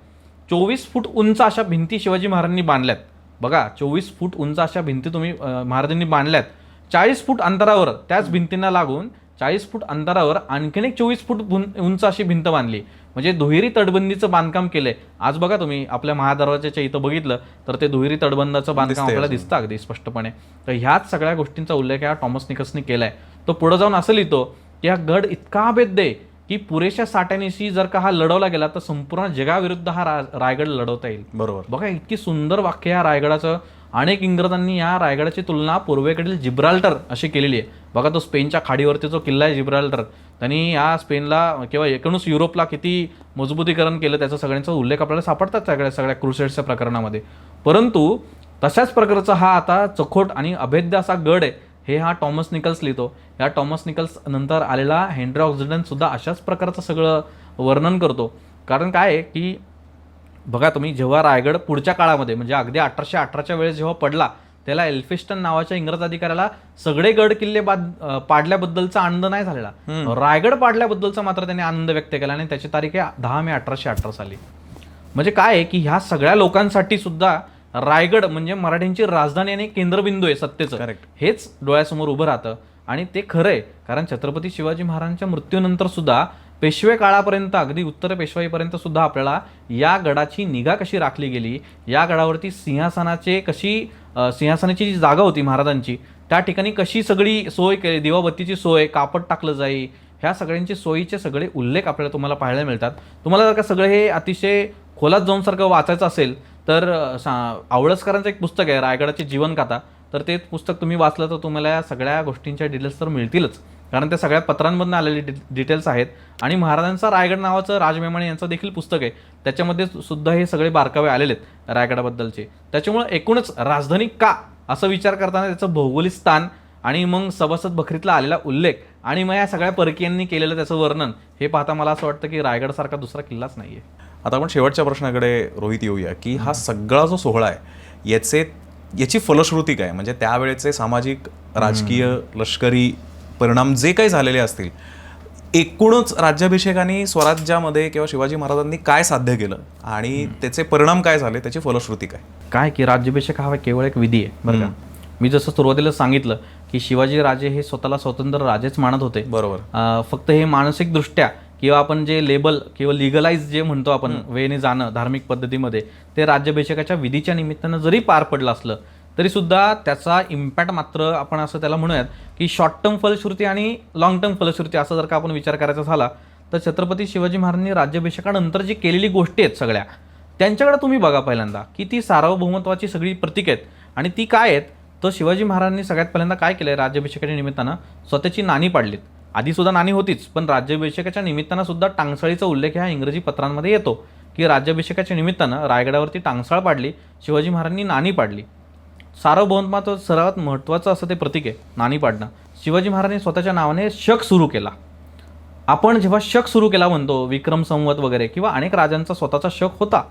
24 फूट उंच अशा भिंती शिवाजी महाराजांनी बांधल्यात. बघा 24 फूट उंच अशा भिंती तुम्ही महाराजांनी बांधल्यात. 40 फूट अंतरावर त्याच भिंतींना लागून 40 फूट अंतरावर आणखीन एक 24 फूट उंच अशी भिंत बांधली. म्हणजे दुहेरी तटबंदीचं बांधकाम केलंय. आज बघा तुम्ही आपल्या महादरवाजाच्या इथं बघितलं तर ते दुहेरी तटबंदाचं बांधकाम आपल्याला दिसतं अगदी स्पष्टपणे. तर ह्याच सगळ्या गोष्टींचा उल्लेख या टॉमस निकल्सने केलाय. तो पुढे जाऊन असं लिहितो की हा गड इतका अभेद्य आहे की पुरेशा साठ्यानिशी जर का हा लढवला गेला तर संपूर्ण जगाविरुद्ध हा रायगड लढवता येईल. बरोबर. बघा इतकी सुंदर वाक्य या रायगडाचं. अनेक इंग्रजांनी या रायगडाची तुलना पूर्वेकडील जिब्राल्टर अशी केलेली आहे. बघा तो स्पेनच्या खाडीवरती जो किल्ला आहे जिब्राल्टर, त्यांनी या स्पेनला किंवा एकूणच युरोपला किती मजबूतीकरण केलं त्याचा सगळ्यांचा उल्लेख आपल्याला सापडतात सगळ्या क्रुसेड्सच्या प्रकरणामध्ये. परंतु तशाच प्रकारचा हा आता चखोट आणि अभेद्य असा गड आहे हे हा टॉमस निकल्स लिहितो. या टॉमस निकल्स नंतर आलेला हेनरी ऑक्झिडन सुद्धा अशाच प्रकारचं सगळं वर्णन करतो. कारण काय आहे की बघा तुम्ही, जेव्हा रायगड पुढच्या काळामध्ये म्हणजे अगदी 1818च्या वेळेस जेव्हा पडला, त्याला एल्फिस्टन नावाच्या इंग्रज अधिकाऱ्याला सगळे गड किल्ले पाडल्याबद्दलचा आनंद नाही झालेला, रायगड पाडल्याबद्दलचा मात्र त्याने आनंद व्यक्त केला आणि त्याची तारीख आहे 10 मे 1818 साली. म्हणजे काय आहे की ह्या सगळ्या लोकांसाठी सुद्धा रायगड म्हणजे मराठ्यांची राजधानी आणि केंद्रबिंदू आहे सत्तेचं. Correct. हेच डोळ्यासमोर उभं राहतं आणि ते खरं आहे. कारण छत्रपती शिवाजी महाराजांच्या मृत्यूनंतर सुद्धा पेशवे काळापर्यंत अगदी उत्तर पेशवाईपर्यंत सुद्धा आपल्याला या गडाची निगा कशी राखली गेली, या गडावरती सिंहासनाची जी जागा होती महाराजांची त्या ठिकाणी कशी सगळी सोय केली, दिवाबत्तीची सोय, कापड टाकलं जाई, ह्या सगळ्यांची सोयीचे सगळे उल्लेख आपल्याला तुम्हाला पाहायला मिळतात. तुम्हाला जर का सगळं हे अतिशय खोलात जाऊन सारखं वाचायचं असेल तर आवळसकरांचं एक पुस्तक आहे रायगडाची जीवनकथा, तर ते पुस्तक तुम्ही वाचलं तर तुम्हाला या सगळ्या गोष्टींच्या डिटेल्स तर मिळतीलच. कारण ते सगळ्या पत्रांमधून आलेले डिटेल्स आहेत. आणि महाराजांचा रायगड नावाचं राजमेमाणे यांचं देखील पुस्तक आहे, त्याच्यामध्ये सुद्धा हे सगळे बारकावे आलेले आहेत रायगडाबद्दलचे. त्याच्यामुळे एकूणच राजधानी का असं विचार करताना त्याचं भौगोलिक स्थान आणि मग सभासद बखरीतला आलेला उल्लेख आणि मग या सगळ्या परकीयांनी केलेलं त्याचं वर्णन हे पाहता मला असं वाटतं की रायगडसारखा दुसरा किल्लाच नाही आहे. आता आपण शेवटच्या प्रश्नाकडे रोहित येऊया की हा सगळा जो सोहळा आहे याची फलश्रुती काय, म्हणजे त्यावेळेचे सामाजिक, राजकीय, लष्करी परिणाम जे काही झालेले असतील, एकूणच राज्याभिषेकाने स्वराज्यामध्ये किंवा शिवाजी महाराजांनी काय साध्य केलं आणि त्याचे परिणाम काय झाले, त्याची फलश्रुती काय? काय की राज्याभिषेक हा केवळ एक विधी आहे बरं का. मी जसं सुरुवातीला सांगितलं की शिवाजी राजे हे स्वतःला स्वतंत्र राजेच मानत होते. बरोबर. फक्त हे मानसिकदृष्ट्या किंवा आपण जे लेबल किंवा लिगलाइज जे म्हणतो आपण वेने जाणं धार्मिक पद्धतीमध्ये, ते राज्याभिषेकाच्या विधीच्या निमित्तानं जरी पार पडलं असलं तरी सुद्धा त्याचा इम्पॅक्ट मात्र आपण असं त्याला म्हणूयात की शॉर्ट टर्म फलश्रुती आणि लॉंग टर्म फलश्रुती असं जर का आपण विचार करायचा झाला तर छत्रपती शिवाजी महाराजांनी राज्याभिषेकानंतर जी केलेली गोष्टी आहेत सगळ्या त्यांच्याकडे तुम्ही बघा पहिल्यांदा की ती सार्वभौमत्वाची सगळी प्रतीक आहेत. आणि ती काय आहेत तर शिवाजी महाराजांनी सगळ्यात पहिल्यांदा काय केलं आहे, राज्याभिषेकाच्या निमित्तानं स्वतःची नाणी पाडलीत. आधी सुद्धा नाणी होतीच, पण राज्याभिषेकाच्या निमित्तानं सुद्धा टांगसाळीचा उल्लेख ह्या इंग्रजी पत्रांमध्ये येतो की राज्याभिषेकाच्या निमित्तानं रायगडावरती टांगसाळ पाडली, शिवाजी महाराजांनी नाणी पाडली. सार्वभौमत्वाचं सर्वात महत्त्वाचं असं ते प्रतीक आहे नाणी पाडणं. शिवाजी महाराजांनी स्वतःच्या नावाने शक सुरू केला. आपण जेव्हा शक सुरू केला म्हणतो, विक्रम संवत वगैरे किंवा अनेक राजांचा स्वतःचा शक होता.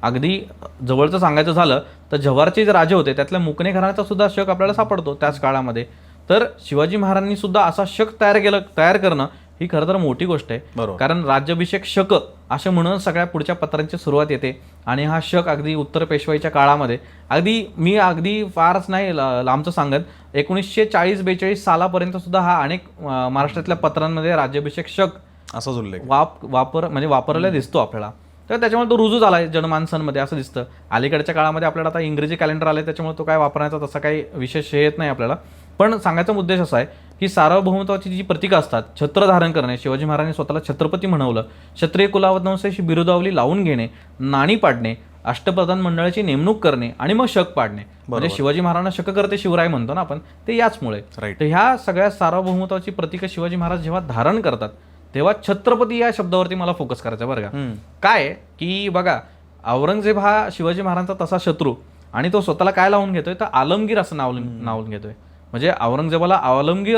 अगदी जवळचं सांगायचं झालं तर जव्हारचे जे राजे होते त्यातल्या मुकणे घराण्याचा सुद्धा शक आपल्याला सापडतो त्याच काळामध्ये. तर शिवाजी महाराजांनी सुद्धा असा शक तयार करणं ही खरं तर मोठी गोष्ट आहे. कारण राज्याभिषेक शक असे म्हणून सगळ्या पुढच्या पत्रांची सुरुवात येते. आणि हा शक अगदी उत्तर पेशवाईच्या काळामध्ये अगदी फारच नाही लांबचं सांगत 1940-42 सालापर्यंत सुद्धा हा अनेक महाराष्ट्रातल्या पत्रांमध्ये राज्याभिषेक शक असाच उल्लेख वापरला दिसतो आपल्याला. तर त्याच्यामुळे तो रुजू झाला जनमानसांमध्ये असं दिसतं. अलीकडच्या काळामध्ये आपल्याला आता इंग्रजी कॅलेंडर आले त्याच्यामुळे तो काय वापरण्याचा तसा काही विशेष येत नाही आपल्याला. पण सांगायचा उद्देश असा आहे की सार्वभौमत्वाची जी प्रतीकं असतात, छत्र धारण करणे, शिवाजी महाराजांनी स्वतःला छत्रपती म्हणवलं, क्षत्रिय कुलावंशाची बिरुदावली लावून घेणे, नाणी पाडणे, अष्टप्रधान मंडळाची नेमणूक करणे आणि मग शक पाडणे, म्हणजे शिवाजी महाराजांना शक करते शिवराय म्हणतो ना आपण, ते याचमुळे. तर ह्या सगळ्या सार्वभौमत्वाची प्रतीकं शिवाजी महाराज जेव्हा धारण करतात तेव्हा छत्रपती या शब्दावरती मला फोकस करायचा बरं का. काय की बघा, औरंगजेब हा शिवाजी महाराजांचा तसा शत्रू आणि तो स्वतःला काय लावून घेतोय तर आलमगीर असं नाव घेतोय. म्हणजे औरंगजेबाला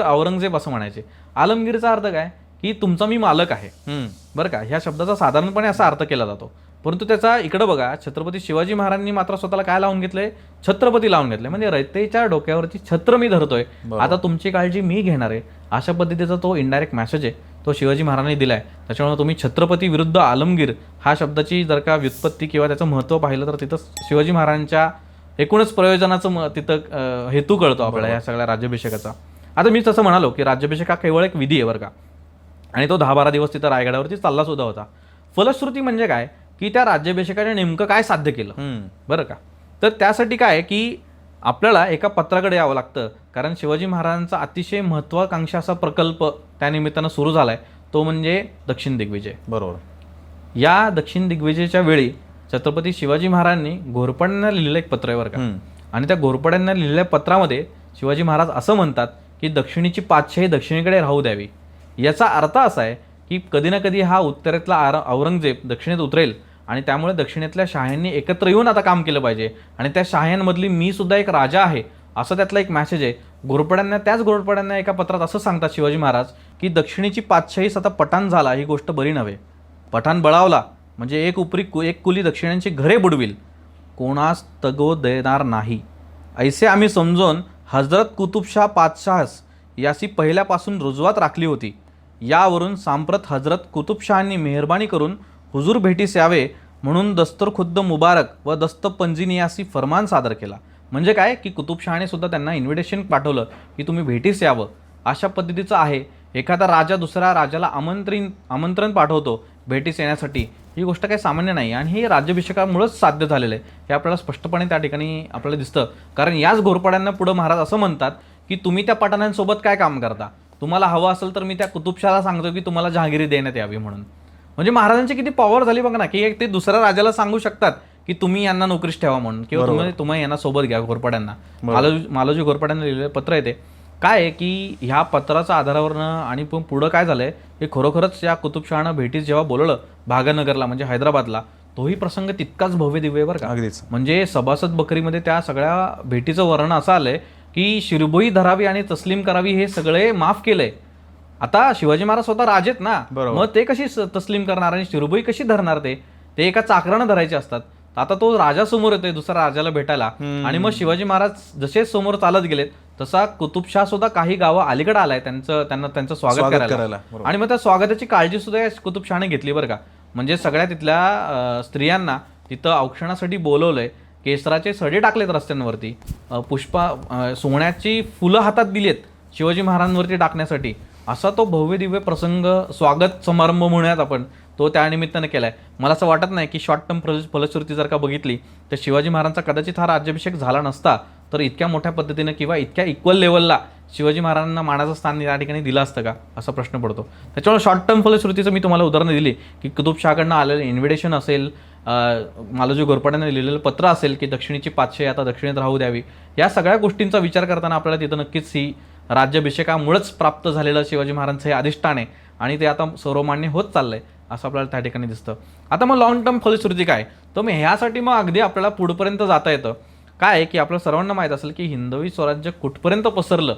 औरंगजेब असं म्हणायचे. आलमगीरचा अर्थ काय की तुमचा मी मालक आहे बरं का. ह्या शब्दाचा साधारणपणे असा अर्थ केला जातो. परंतु त्याचा इकडं बघा, छत्रपती शिवाजी महाराजांनी मात्र स्वतःला काय लावून घेतलंय, छत्रपती लावून घेतलंय. म्हणजे रयतेच्या डोक्यावरती छत्र मी धरतोय, आता तुमची काळजी मी घेणार आहे, अशा पद्धतीचा तो इनडायरेक्ट मेसेज आहे तो शिवाजी महाराजांनी दिलाय. त्याच्यामुळे तुम्ही छत्रपती विरुद्ध आलमगीर हा शब्दाची जर का व्युत्पत्ती किंवा त्याचं महत्त्व पाहिलं तर तिथं शिवाजी महाराजांच्या एकूणच प्रयोजनाचं तिथं हेतू कळतो आपल्याला या सगळ्या राज्याभिषेकाचा. आता मी तसं म्हणालो की राज्याभिषेक हा केवळ एक विधी आहे बरं का, आणि तो 10-12 दिवस तिथं रायगडावरती चालला सुद्धा होता. फलश्रुती म्हणजे काय की त्या राज्याभिषेकाने नेमकं काय साध्य केलं बरं का. तर त्यासाठी काय की आपल्याला एका पत्राकडे यावं लागतं, कारण शिवाजी महाराजांचा अतिशय महत्त्वाकांक्षा असा प्रकल्प त्या निमित्तानं सुरू झालाय, तो म्हणजे दक्षिण दिग्विजय. बरोबर. या दक्षिण दिग्विजयच्या वेळी छत्रपती शिवाजी महाराजांनी घोरपड्यांना लिहिलेलं एक पत्र आहे बरं का. आणि त्या घोरपड्यांना लिहिलेल्या पत्रामध्ये शिवाजी महाराज असं म्हणतात की दक्षिणेची पातशाही दक्षिणेकडे राहू द्यावी. याचा अर्थ असा आहे की कधी ना कधी हा उत्तरेतला औरंगजेब दक्षिणेत उतरेल आणि त्यामुळे दक्षिणेतल्या शाह्यांनी एकत्र येऊन आता काम केलं पाहिजे आणि त्या शाह्यांमधली मी सुद्धा एक राजा आहे असं त्यातला एक मॅसेज आहे. त्याच घोरपड्यांना एका पत्रात असं सांगतात शिवाजी महाराज की दक्षिणेची पातशाहीस आता पठाण झाला ही गोष्ट बरी नव्हे. पठाण बळावला म्हणजे एक कुली दक्षिणांची घरे बुडविल, कोणास तगो देणार नाही. ऐसे आम्ही समजून हजरत कुतुबशाह पातशाहस यासी पहिल्यापासून रुजवात राखली होती. यावरून सांप्रत हजरत कुतुबशहांनी मेहरबानी करून हुजूर भेटीस यावे म्हणून दस्तरखुद्द मुबारक व दस्त पंजिनियासी फरमान सादर केला. म्हणजे काय की कुतुबशहाने सुद्धा त्यांना इन्व्हिटेशन पाठवलं की तुम्ही भेटीस यावं. अशा पद्धतीचं आहे. एखादा राजा दुसऱ्या राजाला आमंत्रण पाठवतो भेटीस येण्यासाठी. ही गोष्ट काही सामान्य नाही आणि हे राज्याभिषेकामुळेच साध्य झालेलं आहे हे आपल्याला स्पष्टपणे त्या ठिकाणी आपल्याला दिसतं. कारण याच घोरपड्यांना पुढं महाराज असं म्हणतात की तुम्ही त्या पठाणांसोबत काय काम करता, तुम्हाला हवं असेल तर मी त्या कुतुबशाहाला सांगतो की तुम्हाला जहागिरी देण्यात यावी म्हणून. म्हणजे महाराजांची किती पॉवर झाली बघा ना की ते दुसऱ्या राजाला सांगू शकतात की तुम्ही यांना नोकरीस ठेवा म्हणून किंवा तुम्ही यांना सोबत घ्या घोरपड्यांना. मालोजी घोरपड्यांना लिहिलेलं पत्र आहे ते. काय आहे की ह्या पत्राच्या आधारावरनं आणि पुढं काय झालंय की खरोखरच या कुतुबशहानं भेटीस जेव्हा बोलवलं भागानगरला म्हणजे हैदराबादला, तोही प्रसंग तितकाच भव्य दिव्य बरं का. अगदीच. म्हणजे सभासद बकरीमध्ये त्या सगळ्या भेटीचं वर्णन असं आलंय की शिरभोई धरावी आणि तस्लीम करावी हे सगळे माफ केलंय. आता शिवाजी महाराज स्वतः राजेत ना, मग ते कशी तस्लीम करणार आणि शिरभोई कशी धरणार? ते एका चाकरानं धरायचे असतात. आता तो राजा समोर येतोय दुसऱ्या राजाला भेटायला आणि मग शिवाजी महाराज जसे समोर चालत गेलेत तसा कुतुबशाह सुद्धा काही गावं अलीकडे आलाय त्यांचं स्वागत करायला. आणि मग त्या स्वागताची काळजी सुद्धा कुतुबशहाने घेतली बरं का. म्हणजे सगळ्या तिथल्या स्त्रियांना तिथं औक्षणासाठी बोलवलंय, केसराचे सडे टाकलेत रस्त्यांवरती, सोन्याची फुलं हातात दिलीत शिवाजी महाराजांवरती टाकण्यासाठी. असा तो भव्य दिव्य प्रसंग स्वागत समारंभ म्हणूयात आपण तो त्या निमित्तानं केलाय. मला असं वाटत नाही की शॉर्ट टर्म फलश्रुती जर का बघितली तर शिवाजी महाराजांचा कदाचित हा राज्याभिषेक झाला नसता तर इतक्या मोठ्या पद्धतीनं किंवा इतक्या इक्वल लेवलला शिवाजी महाराजांना मानाचं स्थान या ठिकाणी दिलं असतं का असा प्रश्न पडतो. त्याच्यामुळे शॉर्ट टर्म फलश्रुतीचं मी तुम्हाला उदाहरणं दिली की कुतुबशहाकडनं आलेलं इन्व्हिटेशन असेल, मालोजी घोरपड्यांना लिहिलेलं पत्र असेल की दक्षिणेची पातशाही आता दक्षिणेत राहू द्यावी. या सगळ्या गोष्टींचा विचार करताना आपल्याला तिथं नक्कीच ही राज्याभिषेकामुळेच प्राप्त झालेलं शिवाजी महाराजांचं हे अधिष्ठान आहे आणि ते आता सर्वमान्य होत चाललंय असं आपल्याला त्या ठिकाणी दिसतं. आता मग लॉंग टर्म फलश्रुती काय, तर मग ह्यासाठी मग अगदी आपल्याला पुढपर्यंत जाता येतं. काय आहे की आपल्याला सर्वांना माहीत असेल की हिंदवी स्वराज्य कुठपर्यंत पसरलं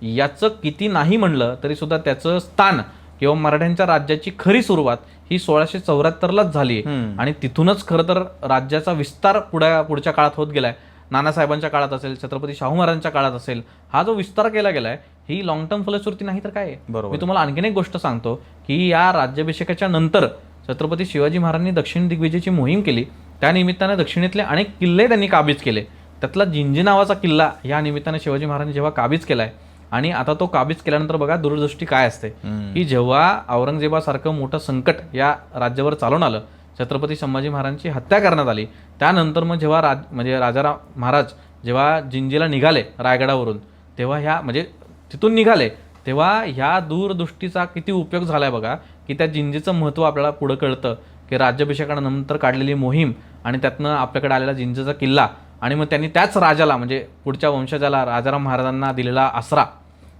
याचं किती नाही म्हणलं तरी सुद्धा त्याचं स्थान किंवा मराठ्यांच्या राज्याची खरी सुरुवात ही 1674लाच झाली आणि तिथूनच खरं तर राज्याचा विस्तार पुढच्या काळात होत गेलाय. नानासाहेबांच्या काळात असेल, छत्रपती शाहू महाराजांच्या काळात असेल, हा जो विस्तार केला गेलाय ही लॉंग टर्म फलश्रुती नाही तर काय आहे. मी तुम्हाला आणखीन एक गोष्ट सांगतो की या राज्याभिषेकाच्या नंतर छत्रपती शिवाजी महाराजांनी दक्षिण दिग्विजयाची मोहीम केली. त्या निमित्ताने दक्षिणेतले अनेक किल्ले त्यांनी काबीज केले. त्यातला जिंजी नावाचा किल्ला या निमित्ताने शिवाजी महाराजांनी जेव्हा काबीज केलाय आणि आता तो काबीज केल्यानंतर बघा दूरदृष्टी काय असते की जेव्हा औरंगजेबासारखं मोठं संकट या राज्यावर चालून आलं, छत्रपती संभाजी महाराजांची हत्या करण्यात आली, त्यानंतर मग जेव्हा राजाराम महाराज जेव्हा जिंजीला निघाले रायगडावरून तेव्हा तिथून निघाले तेव्हा ह्या दूरदृष्टीचा किती उपयोग झालाय बघा की त्या जिंजीचं महत्त्व आपल्याला पुढं कळतं की राज्याभिषेकानंतर काढलेली मोहीम आणि त्यातनं आपल्याकडे आलेला जिंजीचा किल्ला आणि मग त्यांनी त्याच राजाला म्हणजे पुढच्या वंशजाला राजाराम महाराजांना दिलेला आसरा,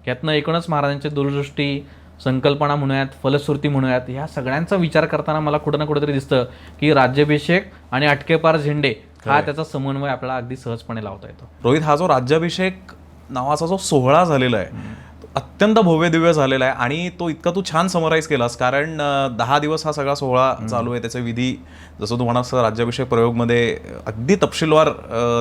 यातनं एकूणच महाराजांची दूरदृष्टी, संकल्पना म्हणूयात, फलश्रुती म्हणूयात, ह्या सगळ्यांचा विचार करताना मला कुठं ना कुठेतरी दिसतं की राज्याभिषेक आणि अटकेपार झेंडे हा त्याचा समन्वय आपल्याला अगदी सहजपणे लावता येतो. रोहित, हा जो राज्याभिषेक नावाचा जो सोहळा झालेला आहे अत्यंत भव्य दिव्य झालेला आहे आणि तो इतका तू छान समराईज केलास. कारण 10 दिवस हा सगळा सोहळा चालू आहे, त्याचे विधी जसं तू म्हणास राज्याभिषेक प्रयोगमध्ये अगदी तपशीलवार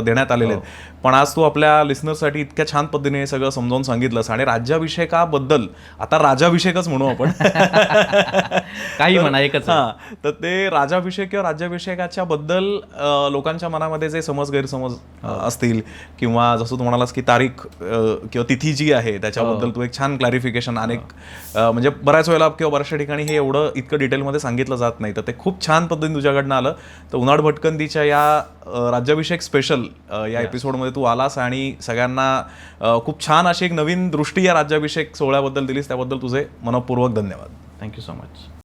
देण्यात आलेले आहेत. पण आज तू आपल्या लिस्नर्ससाठी इतक्या छान पद्धतीने हे सगळं समजावून सांगितलंस आणि राज्याभिषेकाबद्दल आता राजाभिषेकच म्हणू आपण काही म्हणा एकच. तर ते राजाभिषेक किंवा राज्याभिषेकाच्या बद्दल लोकांच्या मनामध्ये जे गैरसमज असतील किंवा जसं तू म्हणालास की तारीख किंवा तिथी जी आहे त्याच्याबद्दल तू एक छान क्लॅरिफिकेशन म्हणजे बऱ्याच वेळेला किंवा बऱ्याचशा ठिकाणी हे इतकं डिटेलमध्ये सांगितलं जात नाही, तर ते खूप छान पद्धतीने तुझ्याकडनं आलं. तर उन्हाळ भटकंतीच्या या राज्याभिषेक स्पेशल या एपिसोडमध्ये तू आलास आणि सगळ्यांना खूप छान अशी एक नवीन दृष्टी या राज्याभिषेक सोहळ्याबद्दल दिलीस, त्याबद्दल तुझे मनपूर्वक धन्यवाद. Thank you so much.